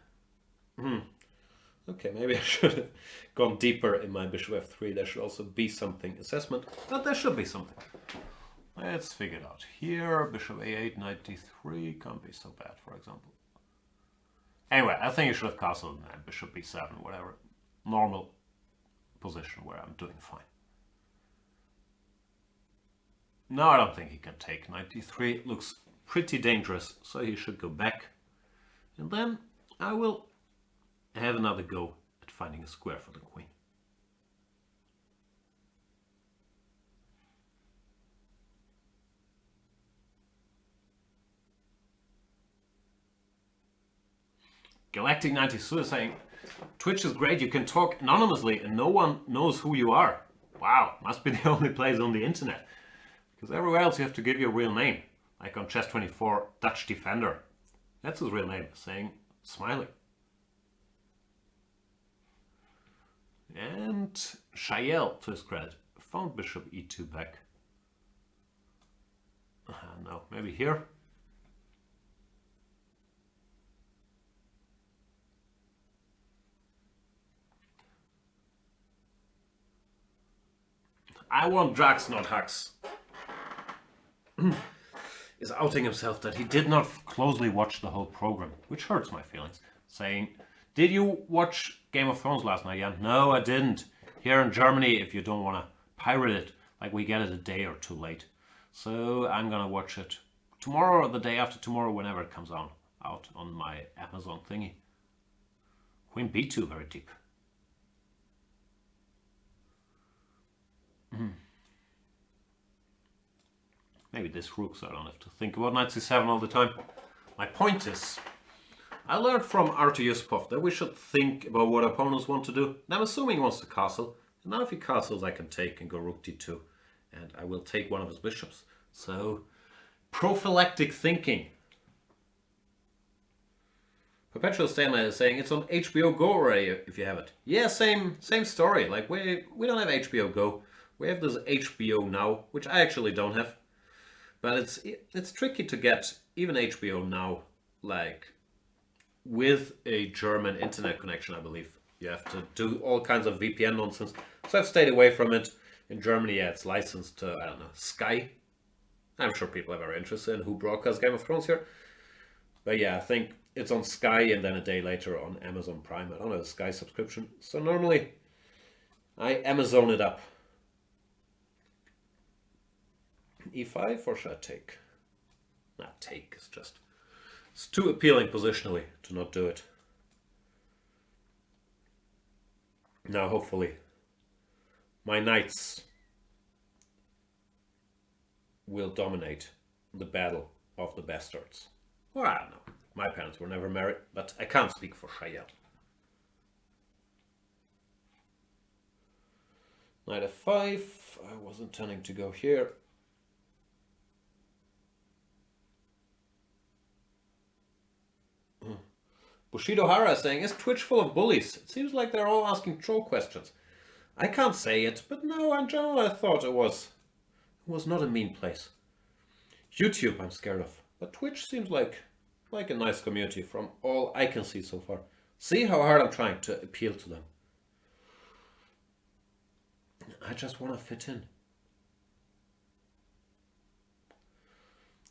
Okay, maybe I should have gone deeper in my bishop f3, there should also be something assessment, but there should be something. Let's figure it out. Here, bishop a8, knight d3, can't be so bad, for example. Anyway, I think you should have castled and bishop b7, whatever. Normal position where I'm doing fine. No, I don't think he can take knight d3. It looks pretty dangerous, so he should go back. And then I will have another go at finding a square for the queen. Galactic 92 is saying, Twitch is great, you can talk anonymously and no one knows who you are. Wow, must be the only place on the internet. Because everywhere else you have to give your real name. Like on Chess24, Dutch Defender. That's his real name, saying Smiley. And Shael, to his credit, found bishop e2 back. No, maybe here. I want drugs, not hugs. Is outing himself that he did not closely watch the whole program, which hurts my feelings. Saying, did you watch Game of Thrones last night, Jan? No, I didn't. Here in Germany, if you don't want to pirate it, like we get it a day or two late. So I'm gonna watch it tomorrow or the day after tomorrow, whenever it comes out on my Amazon thingy. Queen b2 very deep. Maybe this rook, so I don't have to think about knight c7 all the time. My point is, I learned from Artur Yusupov that we should think about what opponents want to do. And I'm assuming he wants to castle. And now if he castles, I can take and go rook d2. And I will take one of his bishops. So, prophylactic thinking. Perpetual Stalemate is saying it's on HBO Go already if you have it. Yeah, same story. Like we don't have HBO Go. We have this HBO Now, which I actually don't have. But it's tricky to get even HBO Now, like with a German internet connection, I believe. You have to do all kinds of VPN nonsense. So I've stayed away from it. In Germany, yeah, it's licensed to, I don't know, Sky. I'm sure people are very interested in who broadcasts Game of Thrones here. But yeah, I think it's on Sky and then a day later on Amazon Prime. I don't have a Sky subscription. So normally I Amazon it up. E5 or should I take? Not take, it's too appealing positionally to not do it. Now hopefully my knights will dominate the battle of the bastards. Or I don't know. My parents were never married, but I can't speak for Shayel. Knight f5. I was intending to go here. Bushido Hara is saying, is Twitch full of bullies? It seems like they're all asking troll questions. I can't say it, but no, in general I thought it was not a mean place. YouTube I'm scared of, but Twitch seems like a nice community from all I can see so far. See how hard I'm trying to appeal to them. I just want to fit in.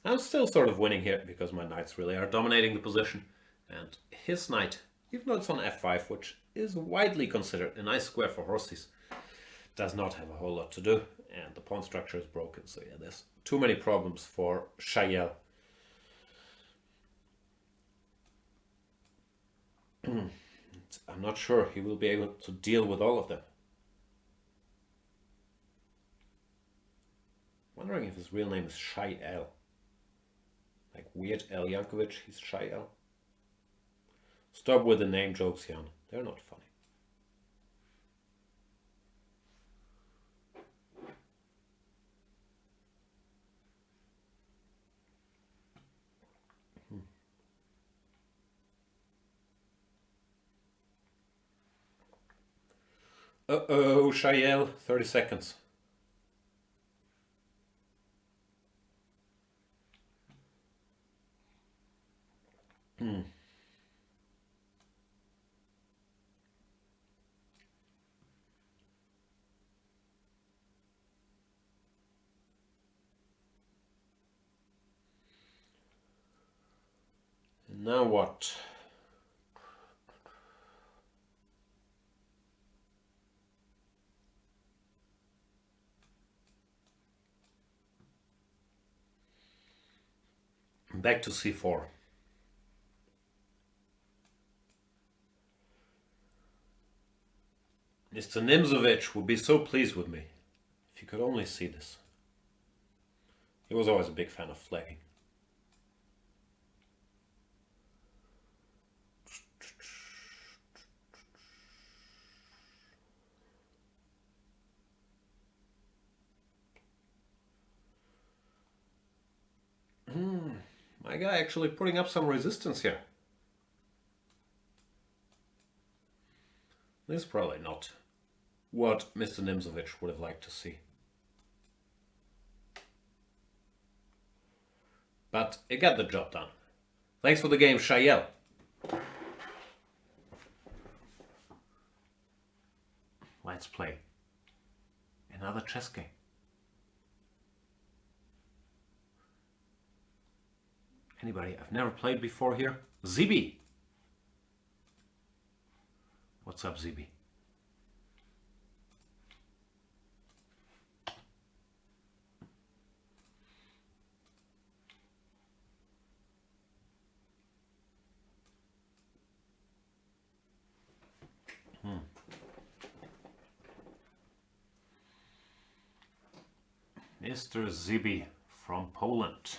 I'm still sort of winning here because my knights really are dominating the position. And his knight, even though it's on f5, which is widely considered a nice square for horses, does not have a whole lot to do. And the pawn structure is broken. So yeah, there's too many problems for Shayel. I'm not sure he will be able to deal with all of them. Wondering if his real name is Shayel. Like Weird Al Yankovic, he's Shayel. Stop with the name jokes, Jan. They're not funny. Uh-oh, Shayel, 30 seconds. Now what? Back to c4. Mr. Nimzovich would be so pleased with me if you could only see this. He was always a big fan of flagging. My guy actually putting up some resistance here. This is probably not what Mr. Nimzovich would have liked to see. But it got the job done. Thanks for the game, Shayel. Let's play another chess game. Anybody I've never played before here? Zibi. What's up, Zibi? Mr. Zibi from Poland.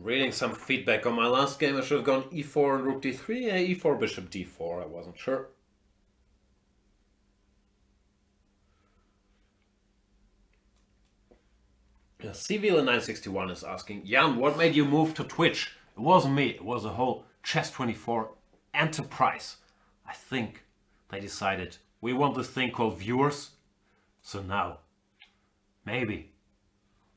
Reading some feedback on my last game. I should have gone e4 and rook d3. Yeah, e4 bishop d4. I wasn't sure. CVL961 is asking, Jan, what made you move to Twitch? It wasn't me. It was a whole Chess24 enterprise. I think they decided we want this thing called viewers. So now, maybe,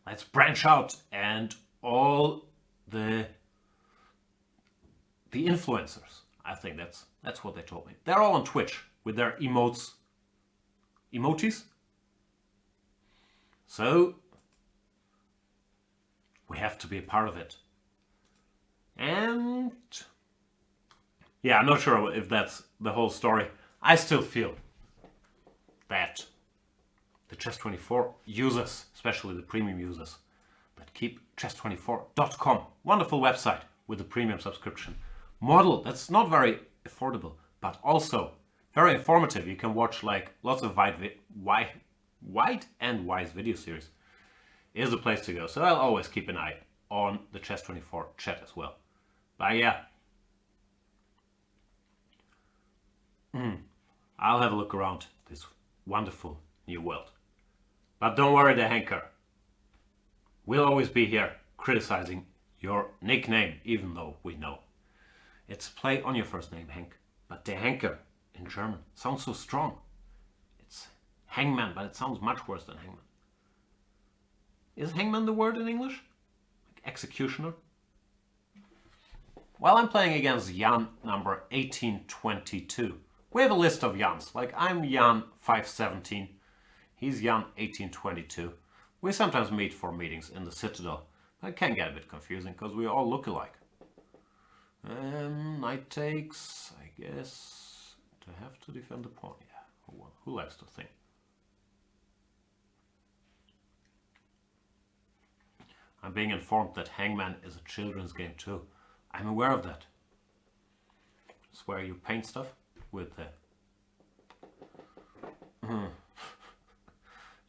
let's branch out and all the influencers. I think that's what they told me. They're all on Twitch with their emojis. So we have to be a part of it. And yeah, I'm not sure if that's the whole story. I still feel that the Chess24 users, especially the premium users, that keep chess24.com, wonderful website with a premium subscription model that's not very affordable, but also very informative. You can watch like lots of wide and wise video series. Is the place to go. So I'll always keep an eye on the Chess24 chat as well. But yeah, I'll have a look around this wonderful new world. But don't worry, the Hanker. We'll always be here criticizing your nickname, even though we know it's play on your first name, Hank. But der Henker in German sounds so strong. It's hangman, but it sounds much worse than hangman. Is hangman the word in English? Like executioner? Well, I'm playing against Jan number 1822. We have a list of Jans. Like I'm Jan 517. He's Jan 1822. We sometimes meet for meetings in the Citadel. It can get a bit confusing because we all look alike. Knight takes, I guess, to have to defend the pawn. Yeah, who likes to think? I'm being informed that Hangman is a children's game too. I'm aware of that. It's where you paint stuff with the...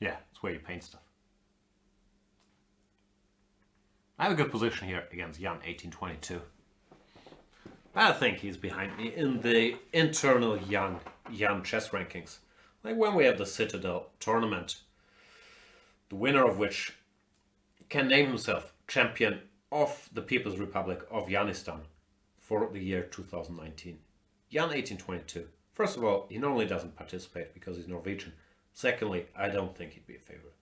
yeah, it's where you paint stuff. I have a good position here against Jan 1822. I think he's behind me in the internal Jan chess rankings. Like when we have the Citadel tournament, the winner of which can name himself champion of the People's Republic of Yanistan for the year 2019. Jan 1822. First of all, he normally doesn't participate because he's Norwegian. Secondly, I don't think he'd be a favorite.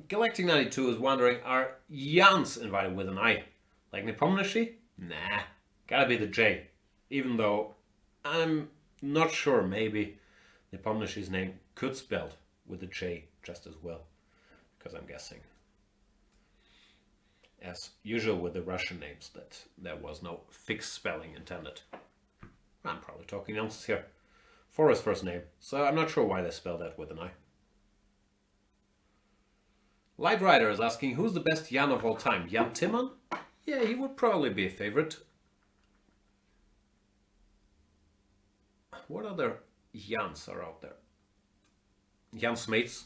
Galactic 92 is wondering, are Jans invited with an I? Like Nepomniachtchi? Nah, gotta be the J. Even though I'm not sure, maybe Nepomniachtchi's name could spelled with a J just as well. Because I'm guessing, as usual with the Russian names, that there was no fixed spelling intended. I'm probably talking nonsense here. For his first name, so I'm not sure why they spell that with an I. Light Rider is asking, who's the best Jan of all time? Jan Timman? Yeah, he would probably be a favorite. What other Jans are out there? Jan Smeets?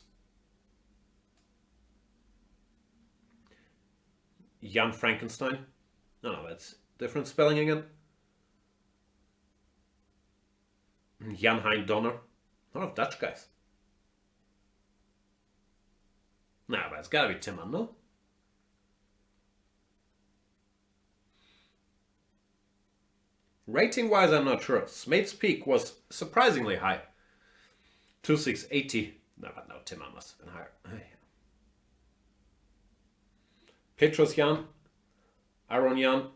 Jan Frankenstein? No, that's different spelling again. Jan Hein Donner? A lot of Dutch guys. No, but it's gotta be Timman, no? Rating-wise, I'm not sure. Smeets' peak was surprisingly high. 2680. No, but no, Timman must have been higher. Petros Jan. Aaron Jan.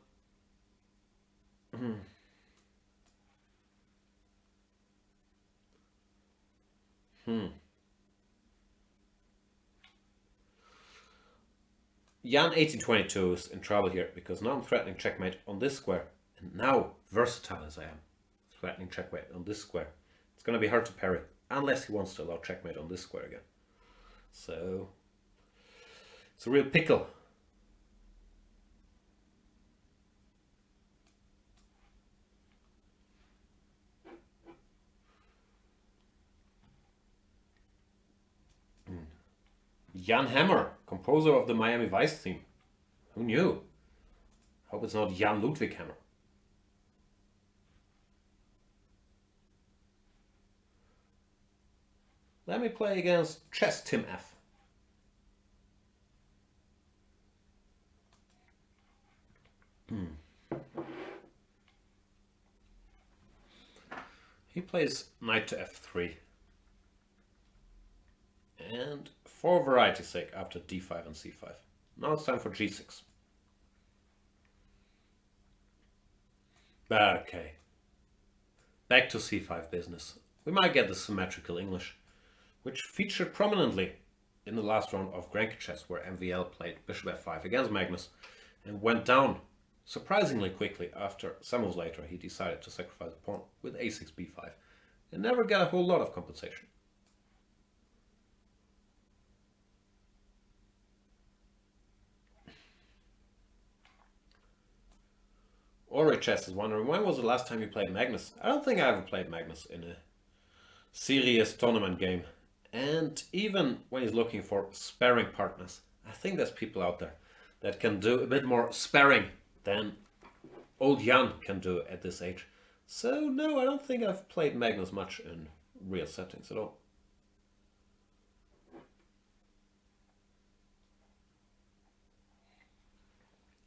Jan 1822 is in trouble here because now I'm threatening checkmate on this square. And now, versatile as I am, threatening checkmate on this square. It's going to be hard to parry. unless he wants to allow checkmate on this square again. So it's a real pickle. Jan Hammer, composer of the Miami Vice theme. Who knew? Hope it's not Jan Ludwig Hammer. Let me play against Chess Tim F. He plays knight to f3. And for variety's sake, after d5 and c5. Now it's time for g6. Okay. Back to c5 business. We might get the symmetrical English, which featured prominently in the last round of Grenke chess, where MVL played bishop f5 against Magnus and went down surprisingly quickly. After some moves later, he decided to sacrifice a pawn with a6 b5 and never got a whole lot of compensation. Ori Chess is wondering, when was the last time you played Magnus? I don't think I ever played Magnus in a serious tournament game. And even when he's looking for sparring partners, I think there's people out there that can do a bit more sparring than old Jan can do at this age. So no, I don't think I've played Magnus much in real settings at all.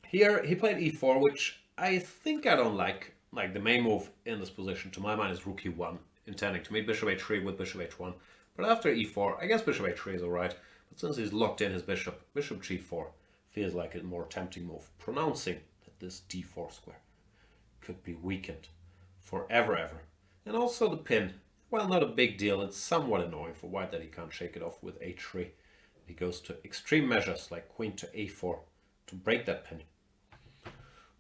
Here he played e4, which I think I don't like. Like, the main move in this position, to my mind, is rook e1, intending to meet bishop h3 with bishop h1. But after e4, I guess bishop h3 is alright. But since he's locked in his bishop, bishop g4 feels like a more tempting move, pronouncing that this d4 square could be weakened forever, ever. And also the pin, well, not a big deal. It's somewhat annoying for white that he can't shake it off with h3. He goes to extreme measures like queen to a4 to break that pin,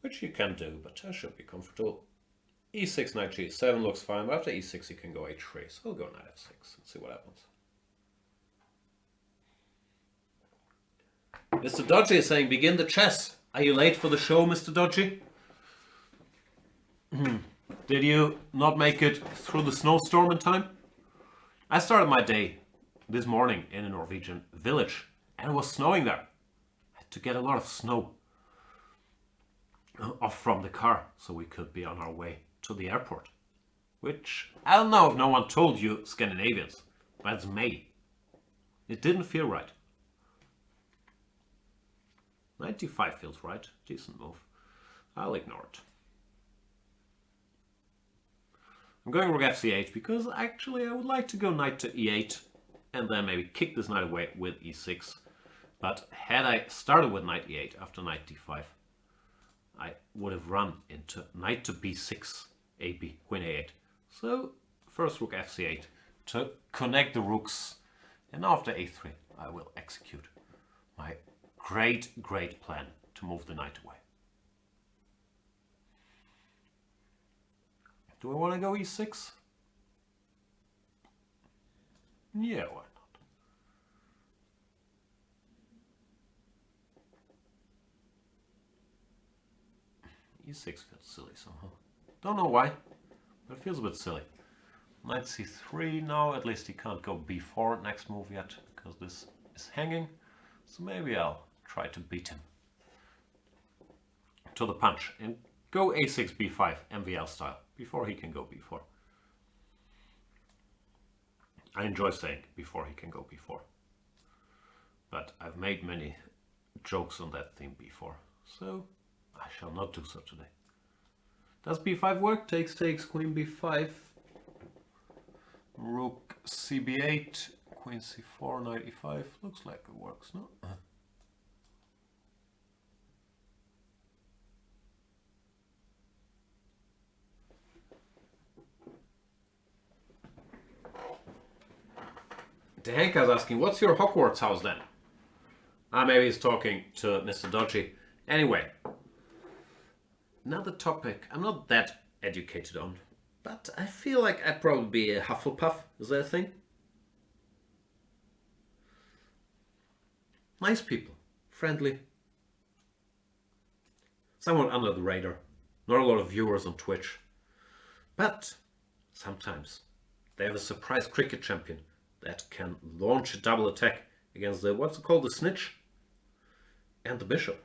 which you can do, but I should be comfortable. e6, knight g7 looks fine, but after e6 you can go h3, so we'll go knight f6 and see what happens. Mr. Dodgy is saying, begin the chess. Are you late for the show, Mr. Dodgy? Did you not make it through the snowstorm in time? I started my day this morning in a Norwegian village, and it was snowing there. I had to get a lot of snow off from the car so we could be on our way to the airport, which I don't know if no one told you Scandinavians, but it's May. It didn't feel right. 95 feels right. Decent move. I'll ignore it. I'm going rook fc8 because actually I would like to go knight to e8 and then maybe kick this knight away with e6. But had I started with knight e8 after knight d5, I would have run into knight to b6, ab, queen a8. So first rook fc8 to connect the rooks, and after a3 I will execute my great plan to move the knight away. Do I want to go e6? Yeah, why not? e6 feels silly somehow. Don't know why, but it feels a bit silly. Knight c3 now, at least he can't go b4 next move yet, because this is hanging. So maybe I'll try to beat him to the punch and go a6 b5 MVL style before he can go b4. I enjoy saying before he can go b4, but I've made many jokes on that theme before, so I shall not do so today. Does b5 work? Takes, queen b5, rook cb8, queen c4, knight e5. Looks like it works, no? Dehenka's asking, what's your Hogwarts house then? Maybe he's talking to Mr. Dodgy. Anyway, another topic I'm not that educated on But I feel like I'd probably be a Hufflepuff. Is that a thing? Nice people. Friendly. Somewhat under the radar. Not a lot of viewers on Twitch. But sometimes they have a surprise cricket champion that can launch a double attack against the, what's it called, the snitch and the bishop.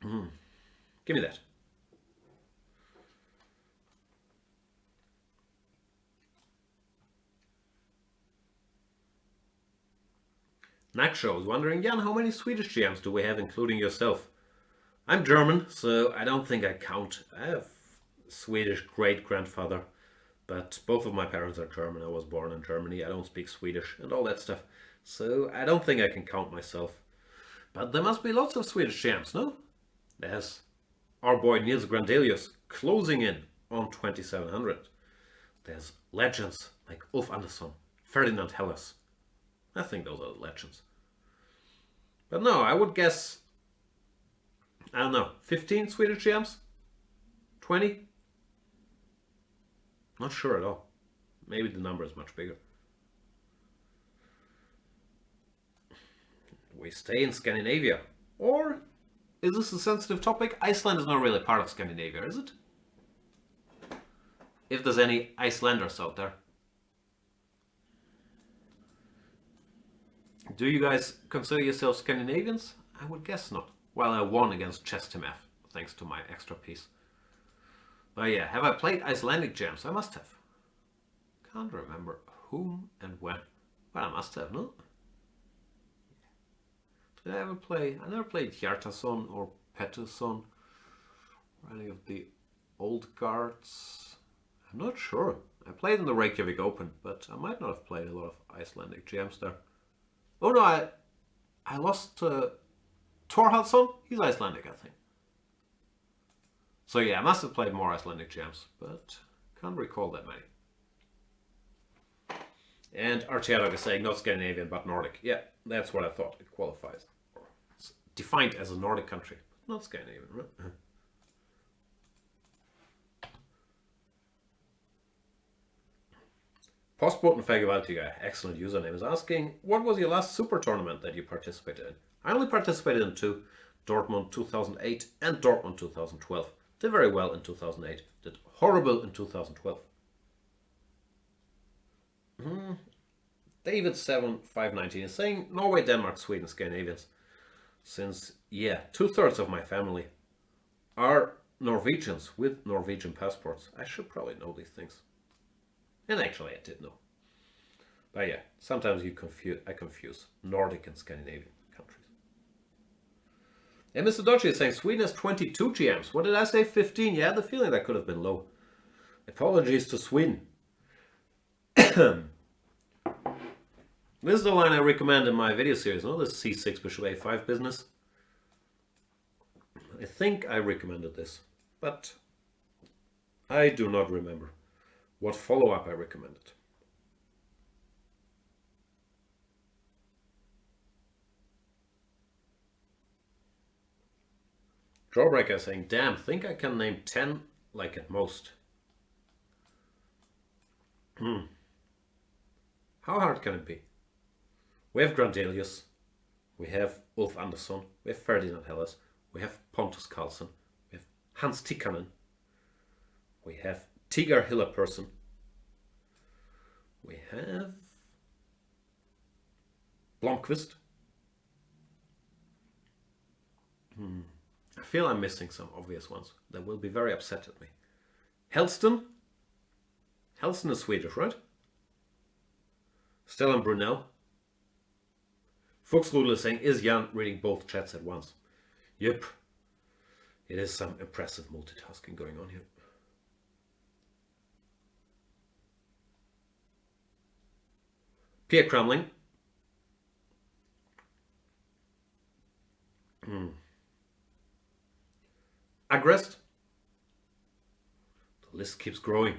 Give me that. Naksho is wondering, Jan, how many Swedish GMs do we have, including yourself? I'm German, so I don't think I count. I have Swedish great-grandfather, but both of my parents are German. I was born in Germany. I don't speak Swedish and all that stuff, so I don't think I can count myself. But there must be lots of Swedish GMs, no? There's our boy Nils Grandelius closing in on 2700. There's legends like Ulf Andersson, Ferdinand Hellas. I think those are the legends. But no, I would guess, I don't know, 15 Swedish GMs? 20? Not sure at all. Maybe the number is much bigger. We stay in Scandinavia. Or is this a sensitive topic? Iceland is not really part of Scandinavia, is it? If there's any Icelanders out there. Do you guys consider yourselves Scandinavians? I would guess not. Well, I won against Chestimef, thanks to my extra piece. But yeah, have I played Icelandic jams? I must have. Can't remember whom and when. But I must have, no? Did I ever play? I never played Hjartason or Pettersson or any of the old guards. I'm not sure. I played in the Reykjavik Open, but I might not have played a lot of Icelandic jams there. Oh no, I lost to Thorhaldsson. He's Icelandic, I think. So yeah, I must have played more Icelandic jams, but can't recall that many. And Archeadog is saying not Scandinavian, but Nordic. Yeah, that's what I thought. It qualifies. It's defined as a Nordic country, not Scandinavian, right? Postboten Fagivaltiga, excellent username, is asking, what was your last super tournament that you participated in? I only participated in two, Dortmund 2008 and Dortmund 2012. Did very well in 2008, did horrible in 2012. David7519 is saying, Norway, Denmark, Sweden, Scandinavians. Since, yeah, 2/3 of my family are Norwegians with Norwegian passports. I should probably know these things. And actually I did know. But yeah, sometimes I confuse Nordic and Scandinavian countries. And Mr. Dodgy is saying Sweden has 22 GMs. What did I say? 15? Yeah, I had the feeling that could have been low. Apologies to Sweden. This is the line I recommend in my video series, no? This C6 Bishop A5 business. I think I recommended this, but I do not remember what follow-up I recommended. Drawbreaker saying, damn, think I can name 10 like at most. How hard can it be? We have Grandelius, we have Ulf Andersson, we have Ferdinand Hellas, we have Pontus Carlsen, we have Hans Tikkanen, we have Tigar Hillaperson, we have Blomqvist. I feel I'm missing some obvious ones that will be very upset at me. Helston. Helston is Swedish, right? Stellan Brunel. Fuchsrudel is saying, is Jan reading both chats at once? Yep. It is some impressive multitasking going on here. Pierre Crumling. Agrest. The list keeps growing.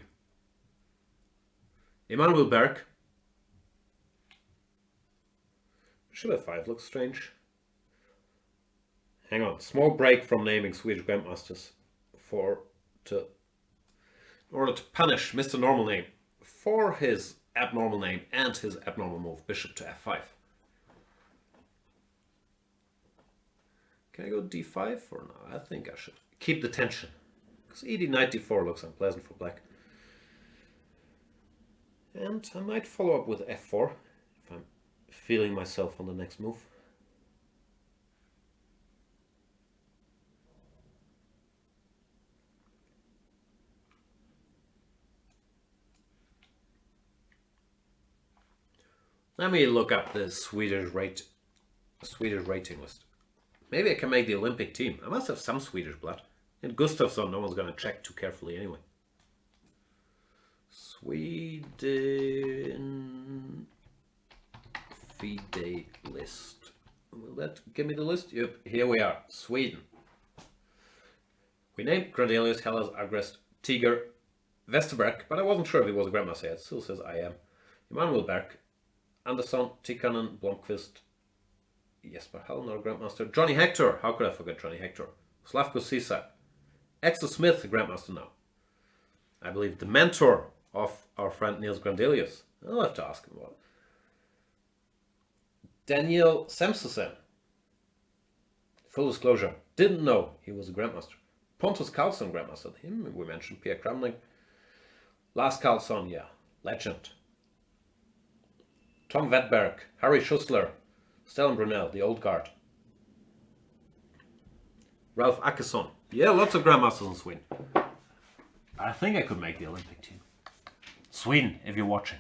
Emanuel Berg. Bishop F5 looks strange. Hang on. Small break from naming Swedish grandmasters in order to punish Mr. Normal Name for his abnormal name and his abnormal move, bishop to f5. Can I go d5 or no? I think I should keep the tension, because ed knight d4 looks unpleasant for black. And I might follow up with f4 if I'm feeling myself on the next move. Let me look up the Swedish rating list. Maybe I can make the Olympic team. I must have some Swedish blood. And Gustafsson, no one's going to check too carefully anyway. Sweden FIDE list. Will that give me the list? Yep, here we are. Sweden. We named Gradelius, Hellas, Agrest, Tiger, Westerberg, but I wasn't sure if he was a grandmaster. It still says I am. Emanuel Berg, Andersson, Tikkanen, Blomqvist, Jesper Hallner, grandmaster. Johnny Hector, how could I forget Johnny Hector? Slavko Sisa, Axel Smith, grandmaster now. I believe the mentor of our friend Niels Grandelius. I'll have to ask him about it. Daniel Semsesen. Full disclosure, didn't know he was a grandmaster. Pontus Karlsson, grandmaster. Him we mentioned. Pierre Kramnik. Lars Karlsson, yeah, legend. Tom Wedberg, Harry Schussler, Stellan Brunel, the old guard. Ralph Ackerson. Yeah, lots of grandmasters in Sweden. I think I could make the Olympic team. Sweden, if you're watching.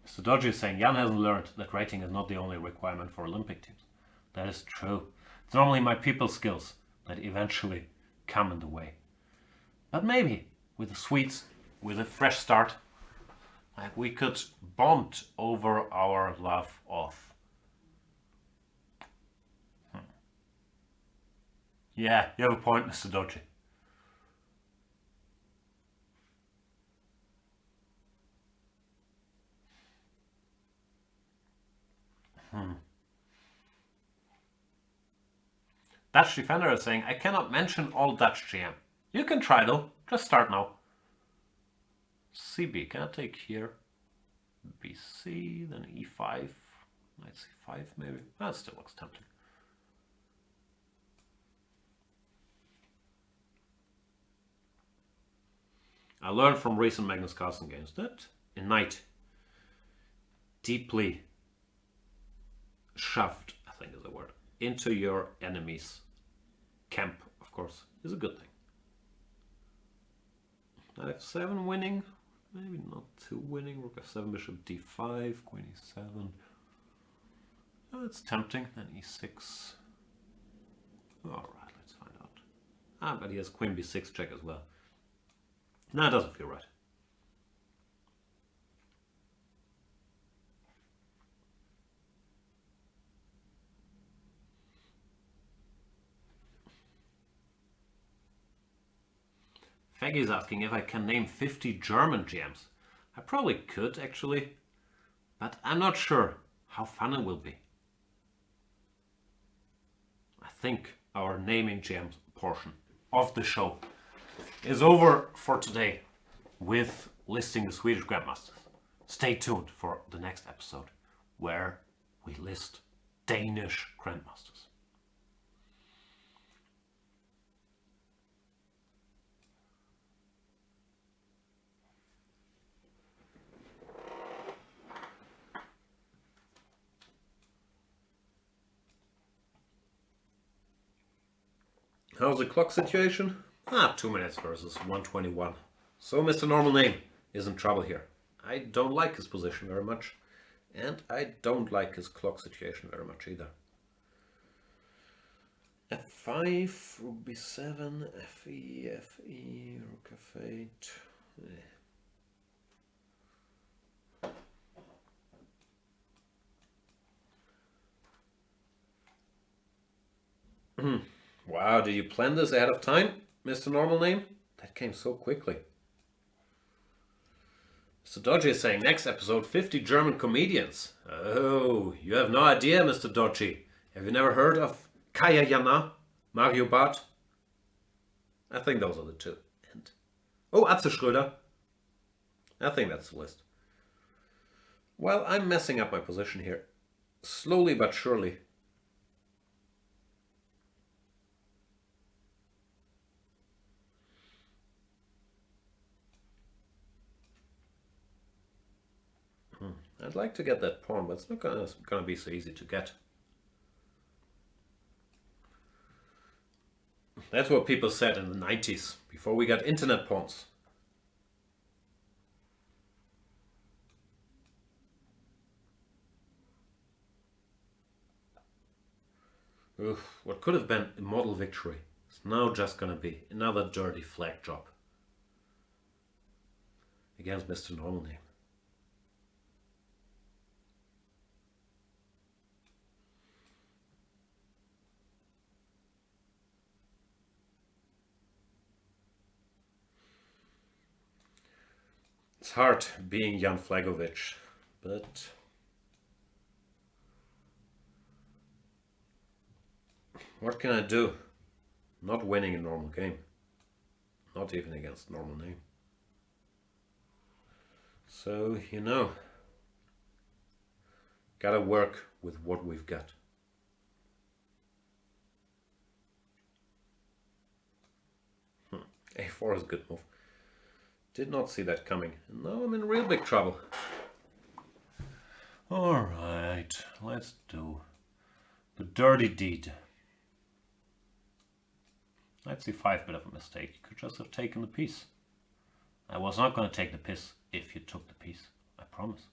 Mr. Dodgy is saying Jan hasn't learned that rating is not the only requirement for Olympic teams. That is true. It's normally my people skills that eventually come in the way. But maybe with the Swedes, with a fresh start, like we could bond over our love of. Yeah, you have a point, Mr. Dodgy. Dutch Defender is saying, I cannot mention all Dutch GM. You can try though, just start now. CB, can I take here? BC, then E5, knight C5 maybe. That still looks tempting. I learned from recent Magnus Carlsen games that a knight deeply shoved, I think is the word, into your enemy's camp, of course, is a good thing. Knight f7 winning, maybe not too winning. Rook f7, bishop d5, queen e7. Oh, it's tempting. Then e6. Alright, let's find out. Ah, but he has queen b6 check as well. No, it doesn't feel right. Faggy is asking if I can name 50 German GMs. I probably could, actually, but I'm not sure how fun it will be. I think our naming GMs portion of the show is over for today with listing the Swedish Grandmasters. Stay tuned for the next episode where we list Danish Grandmasters. How's the clock situation? 2 minutes versus 121. So Mr. Normal Name is in trouble here. I don't like his position very much, and I don't like his clock situation very much either. f5, rook b7, fe, fe, rook f8. Wow, did you plan this ahead of time, Mr. Normal Name? That came so quickly. Mr. Dodgy is saying, next episode, 50 German comedians. Oh, you have no idea, Mr. Dodgy. Have you never heard of Kaya Jana, Mario Barth? I think those are the two. And Atze Schröder. I think that's the list. Well, I'm messing up my position here. Slowly but surely. I'd like to get that pawn, but it's not gonna be so easy to get. That's what people said in the 90s, before we got internet pawns. Oof, what could have been a model victory is now just gonna be another dirty flag job against Mr. Normal Name. It's hard being Jan Flagovic, but what can I do? Not winning a normal game. Not even against Normal Name. So, gotta work with what we've got. A4 is a good move. Did not see that coming. And now I'm in real big trouble. Alright, let's do the dirty deed. Knight c5, bit of a mistake. You could just have taken the piece. I was not going to take the piece if you took the piece. I promise.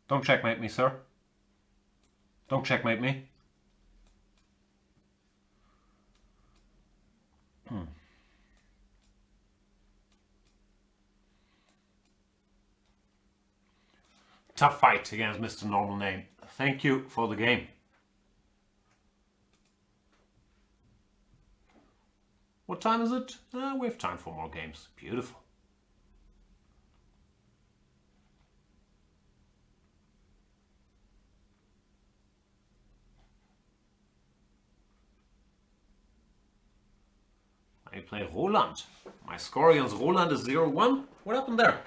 Don't checkmate me, sir. Don't checkmate me. Tough fight against Mr. Normal Name. Thank you for the game. What time is it? We have time for more games. Beautiful. I play Roland. My score against Roland is 0-1. What happened there?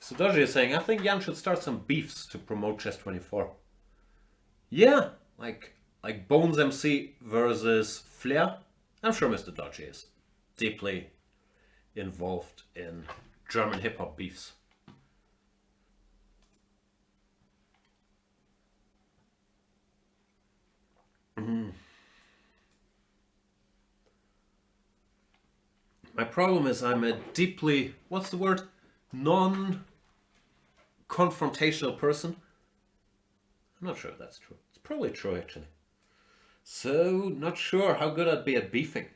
Sudoji is saying, I think Jan should start some beefs to promote Chess24. Yeah, like Bones MC versus Flair. I'm sure Mr. Dodgy is deeply involved in German hip-hop beefs. My problem is I'm a deeply, what's the word? Non-confrontational person. I'm not sure if that's true. It's probably true, actually. So, not sure how good I'd be at beefing.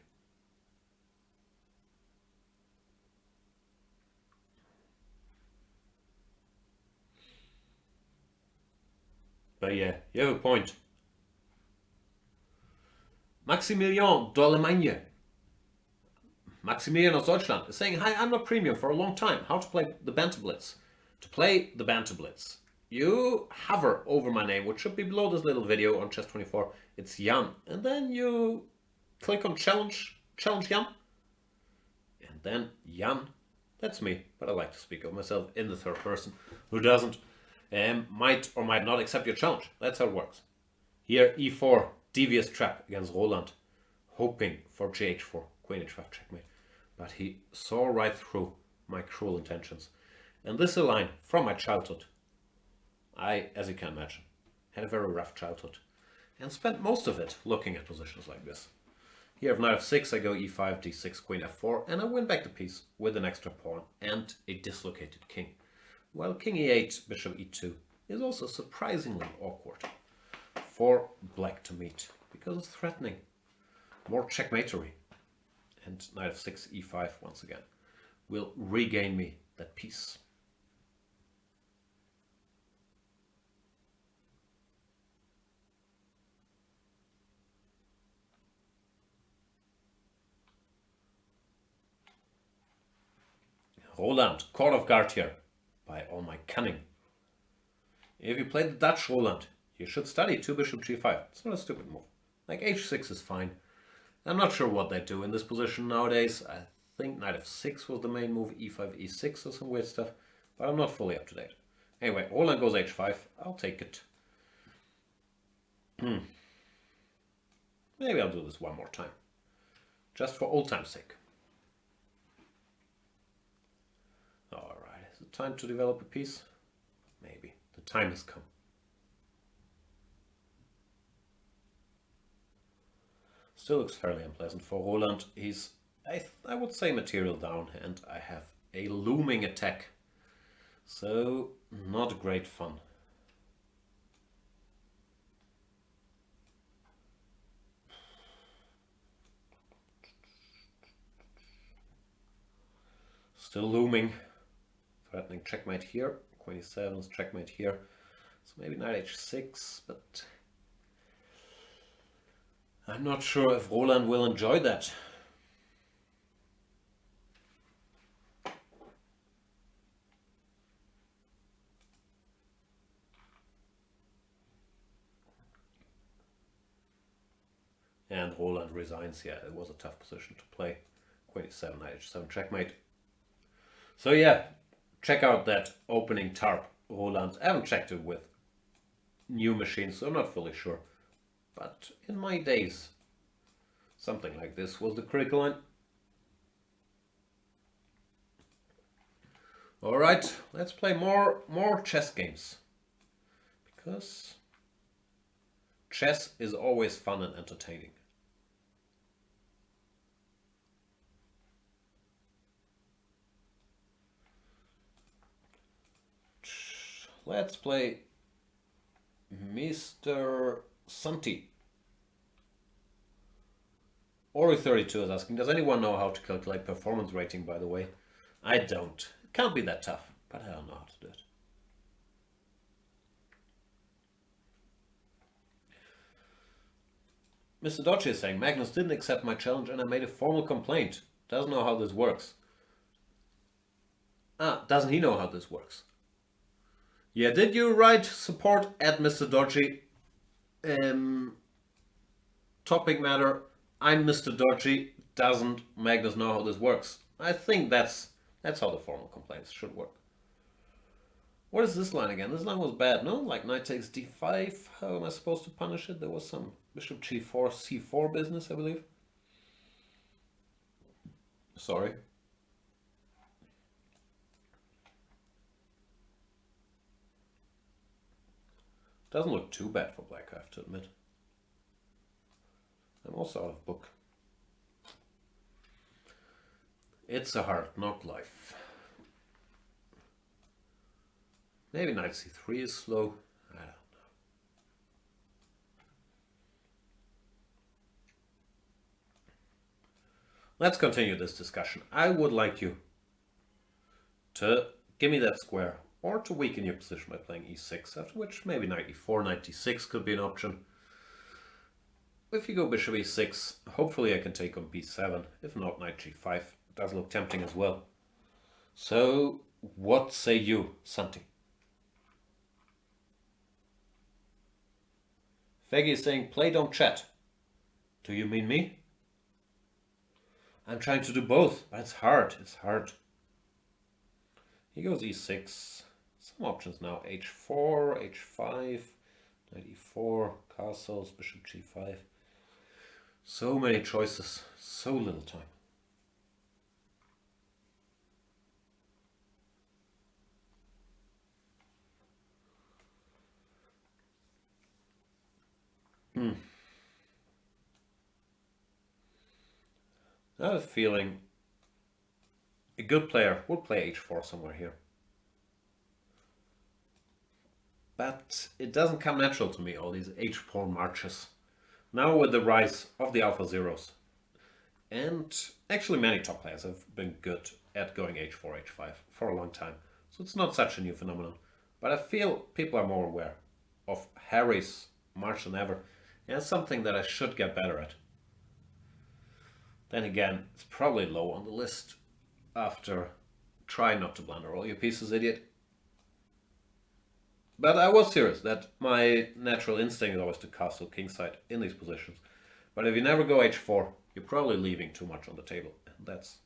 But yeah, you have a point. Maximilian d'Allemagne. Maximilian aus Deutschland is saying, hi, I'm not premium for a long time. How to play the Banter Blitz. To play the Banter Blitz, you hover over my name, which should be below this little video on Chess24. It's Jan. And then you click on challenge Jan. And then Jan, that's me. But I like to speak of myself in the third person. Who doesn't? Might or might not accept your challenge. That's how it works. Here, e4, devious trap against Roland. Hoping for gh4, queen h5 checkmate. But he saw right through my cruel intentions. And this is a line from my childhood. I, as you can imagine, had a very rough childhood and spent most of it looking at positions like this. Here of knight f6, I go e5, d6, queen f4, and I win back the piece with an extra pawn and a dislocated king. While king e8, bishop e2 is also surprisingly awkward. for black to meet because it's threatening. More checkmatery. And knight f6, e5 once again will regain me that piece. Roland, caught off guard here by all my cunning. If you play the Dutch Roland, you should study 2 bishop g5. It's not a stupid move. Like h6 is fine. I'm not sure what they do in this position nowadays. I think knight f6 was the main move, e5, e6 or some weird stuff, but I'm not fully up to date. Anyway, Roland goes h5. I'll take it. Maybe I'll do this one more time, just for old time's sake. Alright, is it time to develop a piece? Maybe. The time has come. Still looks fairly unpleasant for Roland. He's, I would say, material down, and I have a looming attack. So, not great fun. Still looming. Threatening checkmate here. Queen e7's checkmate here. So maybe knight h6, but I'm not sure if Roland will enjoy that. And Roland resigns. Yeah, it was a tough position to play. Queen e7, knight h7 checkmate. So yeah, check out that opening tarp, Roland. I haven't checked it with new machines, so I'm not fully sure. But in my days, something like this was the critical line. Alright, let's play more chess games. Because chess is always fun and entertaining. Let's play Mr. Santi. Ori32 is asking, does anyone know how to calculate performance rating, by the way? I don't. It can't be that tough, but I don't know how to do it. Mr. Dodge is saying, Magnus didn't accept my challenge and I made a formal complaint. Doesn't know how this works. Doesn't he know how this works? Yeah, did you write support at Mr. Dodgy? Topic matter, I'm Mr. Dodgy, doesn't Magnus know how this works? I think that's how the formal complaints should work. What is this line again? This line was bad, no? Like knight takes d5, how am I supposed to punish it? There was some bishop g4, c4 business, I believe. Sorry. Doesn't look too bad for black, I have to admit. I'm also out of book. It's a hard knock life. Maybe knight c3 is slow. I don't know. Let's continue this discussion. I would like you to give me that square, or to weaken your position by playing e6, after which maybe knight e4, knight d6 could be an option. If you go bishop e6, hopefully I can take on b7. If not, knight g5. It does look tempting as well. So, what say you, Santi? Feggy is saying, play, don't chat. Do you mean me? I'm trying to do both, but it's hard. It's hard. He goes e6. Some options now. h4, h5, knight e4, castles, bishop g5. So many choices. So little time. I have a feeling a good player would play h4 somewhere here. But it doesn't come natural to me, all these h-pawn marches. Now with the rise of the Alpha Zeros, and actually many top players have been good at going h4, h5 for a long time. So it's not such a new phenomenon. But I feel people are more aware of Harry's march than ever. And it's something that I should get better at. Then again, it's probably low on the list after try not to blunder all your pieces, idiot. But I was serious that my natural instinct is always to castle kingside in these positions. But if you never go h4, you're probably leaving too much on the table. And that's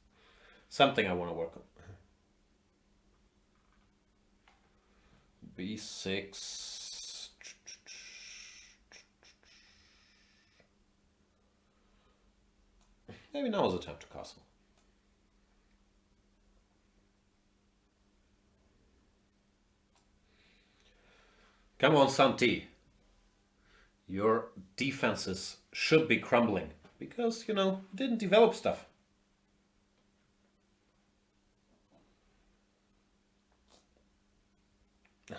something I want to work on. b6. Maybe now is the time to castle. Come on, Santi. Your defenses should be crumbling because, you didn't develop stuff.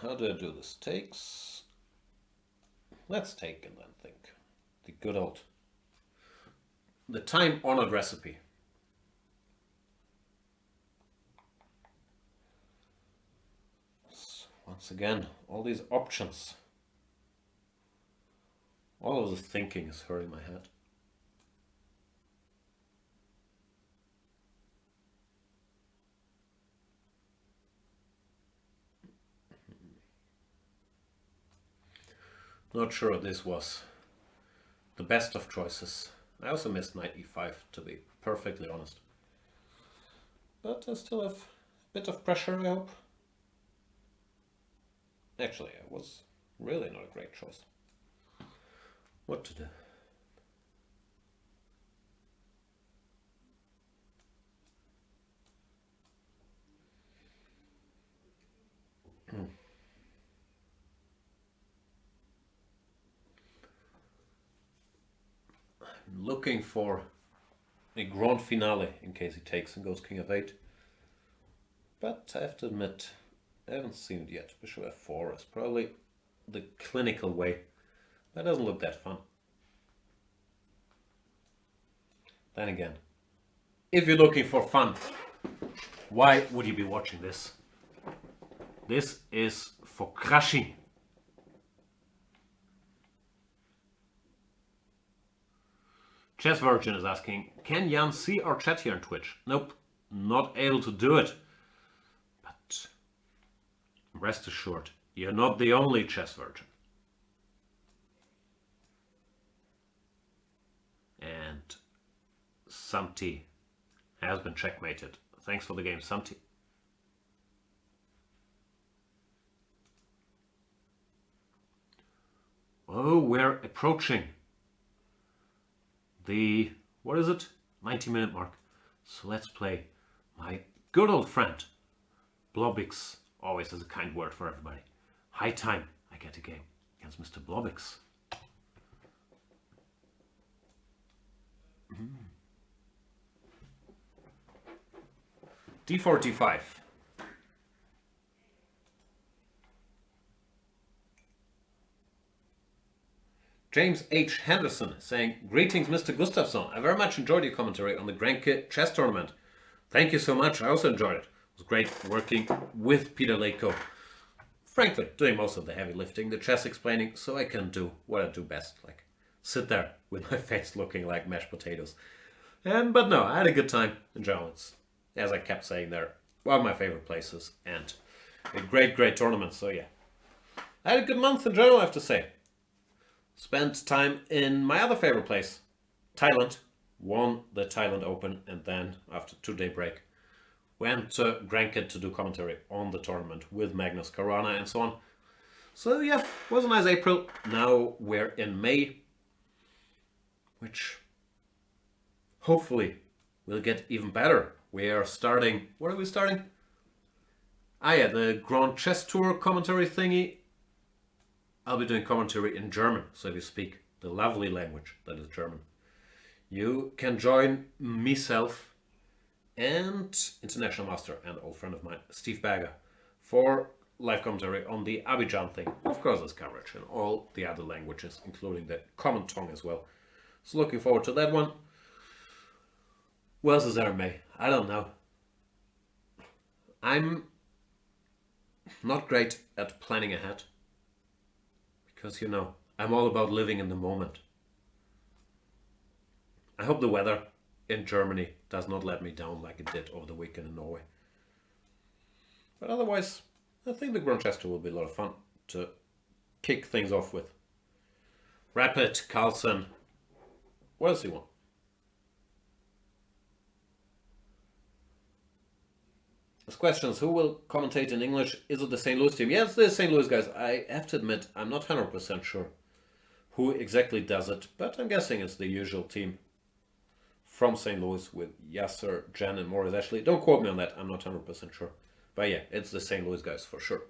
How do I do this? Takes. Let's take and then think. The good old. The time-honored recipe. Once again, all these options. All of the thinking is hurting my head. Not sure this was the best of choices. I also missed knight e5, to be perfectly honest. But I still have a bit of pressure, I hope. Actually, it was really not a great choice. What to do? I'm looking for a grand finale in case he takes and goes king f8. But I have to admit, I haven't seen it yet. Bishop f4 is probably the clinical way. That doesn't look that fun. Then again, if you're looking for fun, why would you be watching this? This is for crushing. Chess Virgin is asking, can Jan see our chat here on Twitch? Nope, not able to do it. But rest assured, you're not the only Chess Virgin. And Samti has been checkmated. Thanks for the game, Samti. Oh, we're approaching the, what is it? 90-minute mark. So let's play my good old friend, Blobix. Always has a kind word for everybody. High time I get a game against Mr. Blobix. D4, D5. James H. Henderson saying, greetings Mr. Gustafsson. I very much enjoyed your commentary on the Grenke chess tournament. Thank you so much. I also enjoyed it. It was great working with Peter Lako. Frankly, doing most of the heavy lifting, the chess explaining, so I can do what I do best, like sit there with my face looking like mashed potatoes. But no, I had a good time in general. It's, as I kept saying there, one of my favorite places and a great, great tournament. So yeah, I had a good month in general, I have to say. Spent time in my other favorite place, Thailand. Won the Thailand Open and then, after a 2-day break, went to Grenke to do commentary on the tournament with Magnus Carana and so on. So yeah, was a nice April. Now we're in May, which hopefully will get even better. We are starting, what are we starting? Ah yeah, the Grand Chess Tour commentary thingy. I'll be doing commentary in German, so if you speak the lovely language that is German, you can join myself and international master and old friend of mine, Steve Bagger, for live commentary on the Abidjan thing. Of course, there's coverage in all the other languages, including the common tongue as well. So looking forward to that one. What else is there in May? I don't know. I'm not great at planning ahead. Because, I'm all about living in the moment. I hope the weather in Germany does not let me down like it did over the weekend in Norway. But otherwise, I think the Grandchester will be a lot of fun to kick things off with. Rapid, Carlson. What else do you want? There's questions. Who will commentate in English? Is it the St. Louis team? Yes, the St. Louis guys. I have to admit, I'm not 100% sure who exactly does it, but I'm guessing it's the usual team from St. Louis with Yasser, Jen, and Morris Ashley. Don't quote me on that. I'm not 100% sure. But yeah, it's the St. Louis guys for sure.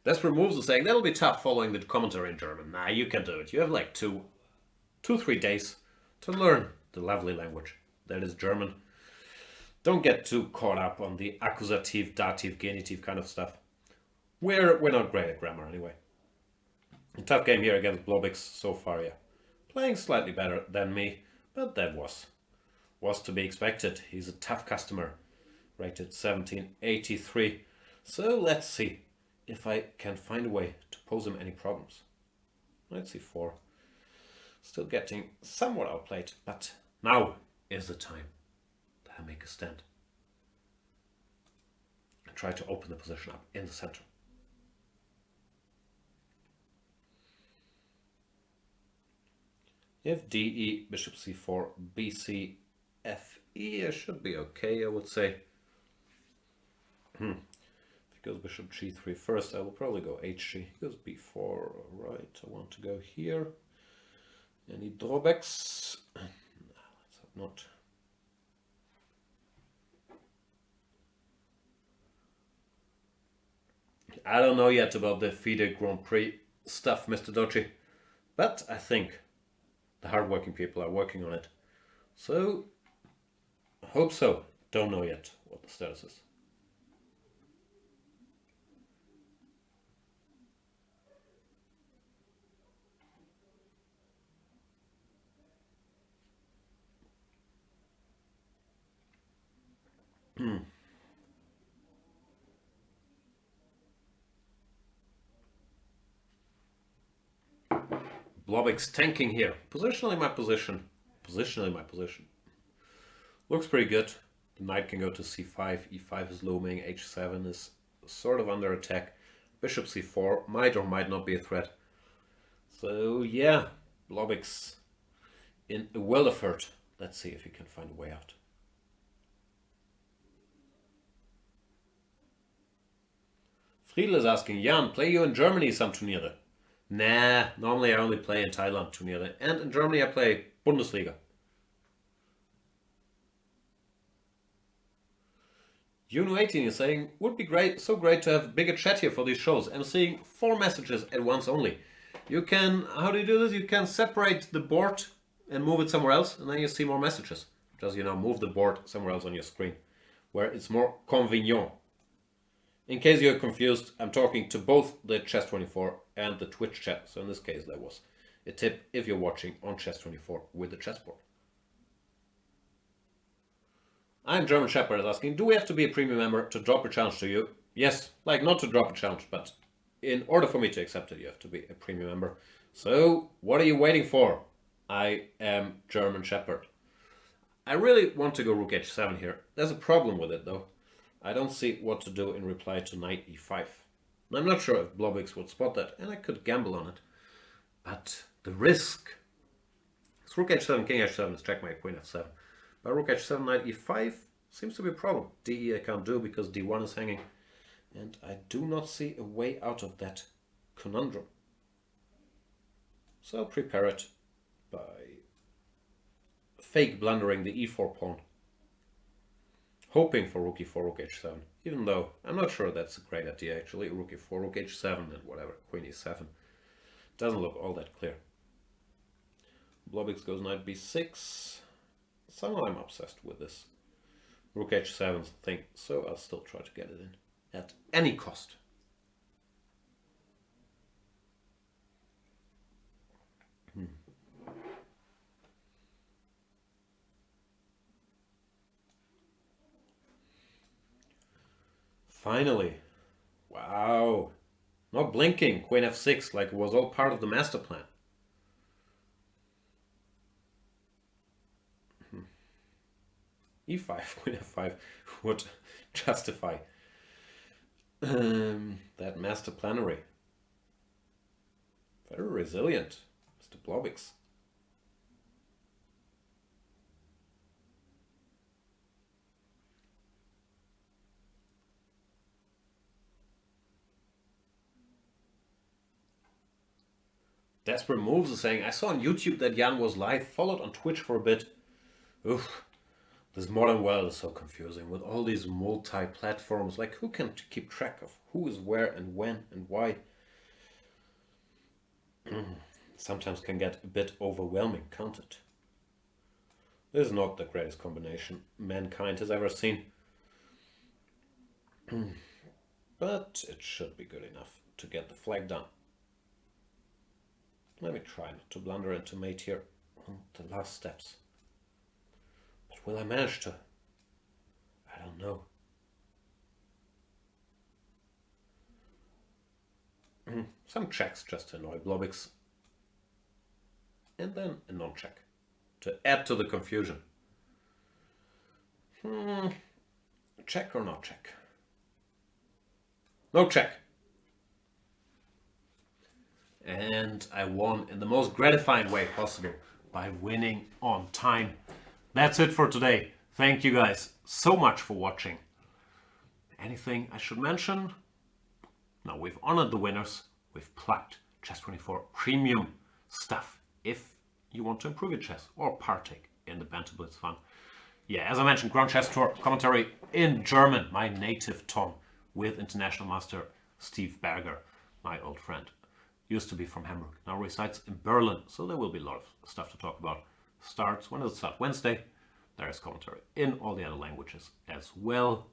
Desperate Moves is saying that'll be tough following the commentary in German. Nah, you can do it. You have like 3 days to learn the lovely language that is German. Don't get too caught up on the accusative, dative, genitive kind of stuff. We're not great at grammar anyway. A tough game here against Blobix so far, yeah. Playing slightly better than me, but that was to be expected. He's a tough customer, rated 1783. So let's see if I can find a way to pose him any problems. Let's see, 4. Still getting somewhat outplayed, but now is the time that I make a stand. And try to open the position up in the center. If DE, bishop c4, bc, fe, I should be okay, I would say. If it goes bishop g3 first, I will probably go hg. It goes b4, right, I want to go here. Any drawbacks? No, let's hope not. I don't know yet about the FIDE Grand Prix stuff, Mr. Dochi, but I think the hardworking people are working on it. So, hope so. Don't know yet what the status is. Blobix tanking here. Positionally my position. Looks pretty good. The knight can go to c5, e5 is looming, h7 is sort of under attack. Bishop c4 might or might not be a threat. So yeah, Blobix in a world of hurt. Let's see if he can find a way out. Friedel is asking, Jan, play you in Germany some Turniere? Nah, normally I only play in Thailand Turniere, and in Germany I play Bundesliga. Juno18 is saying, would be great, so great to have a bigger chat here for these shows. I'm seeing 4 messages at once only. You can, how do you do this? You can separate the board and move it somewhere else, and then you see more messages. Just, move the board somewhere else on your screen, where it's more convenient. In case you're confused, I'm talking to both the Chess24 and the Twitch chat. So in this case, that was a tip if you're watching on Chess24 with the chessboard. I'm German Shepherd is asking, do we have to be a premium member to drop a challenge to you? Yes, like not to drop a challenge, but in order for me to accept it, you have to be a premium member. So what are you waiting for? I am German Shepherd. I really want to go rook h7 here. There's a problem with it though. I don't see what to do in reply to knight e5. I'm not sure if Blobix would spot that, and I could gamble on it. But the risk... It's rook h7, king h7 is checkmate, queen f7. But rook h7, knight e5 seems to be a problem. de I can't do because d1 is hanging. And I do not see a way out of that conundrum. So I'll prepare it by fake blundering the e4 pawn. Hoping for rook e4, rook h7, even though I'm not sure that's a great idea actually. Rook e4, rook h7 and whatever, queen e7. Doesn't look all that clear. Blobix goes knight b6. Somehow I'm obsessed with this Rook h7 thing, so I'll still try to get it in at any cost. Finally. Wow. Not blinking. Queen f6 like it was all part of the master plan. e5, queen f5 would justify that master planary. Very resilient, Mr. Blobix. Desperate Moves is saying, I saw on YouTube that Jan was live, followed on Twitch for a bit. Oof, this modern world is so confusing with all these multi-platforms. Like, who can keep track of who is where and when and why? Sometimes can get a bit overwhelming, can't it? This is not the greatest combination mankind has ever seen. But it should be good enough to get the flag down. Let me try not to blunder into mate here on the last steps. But will I manage to? I don't know. Some checks just to annoy Blobix. And then a non-check to add to the confusion. Check or not check? No check. And I won in the most gratifying way possible by winning on time. That's it for today. Thank you guys so much for watching. Anything I should mention? No, we've honored the winners. We've plugged Chess24 premium stuff if you want to improve your chess or partake in the Banter Blitz fun. Yeah, as I mentioned, Grand Chess Tour commentary in German, my native tongue, with international master Steve Berger, my old friend. Used to be from Hamburg, now resides in Berlin, so there will be a lot of stuff to talk about. Starts, when does it start? Wednesday. There is commentary in all the other languages as well.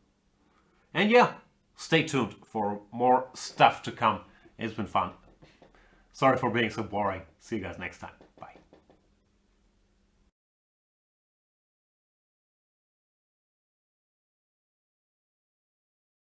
And yeah, stay tuned for more stuff to come. It's been fun. Sorry for being so boring. See you guys next time.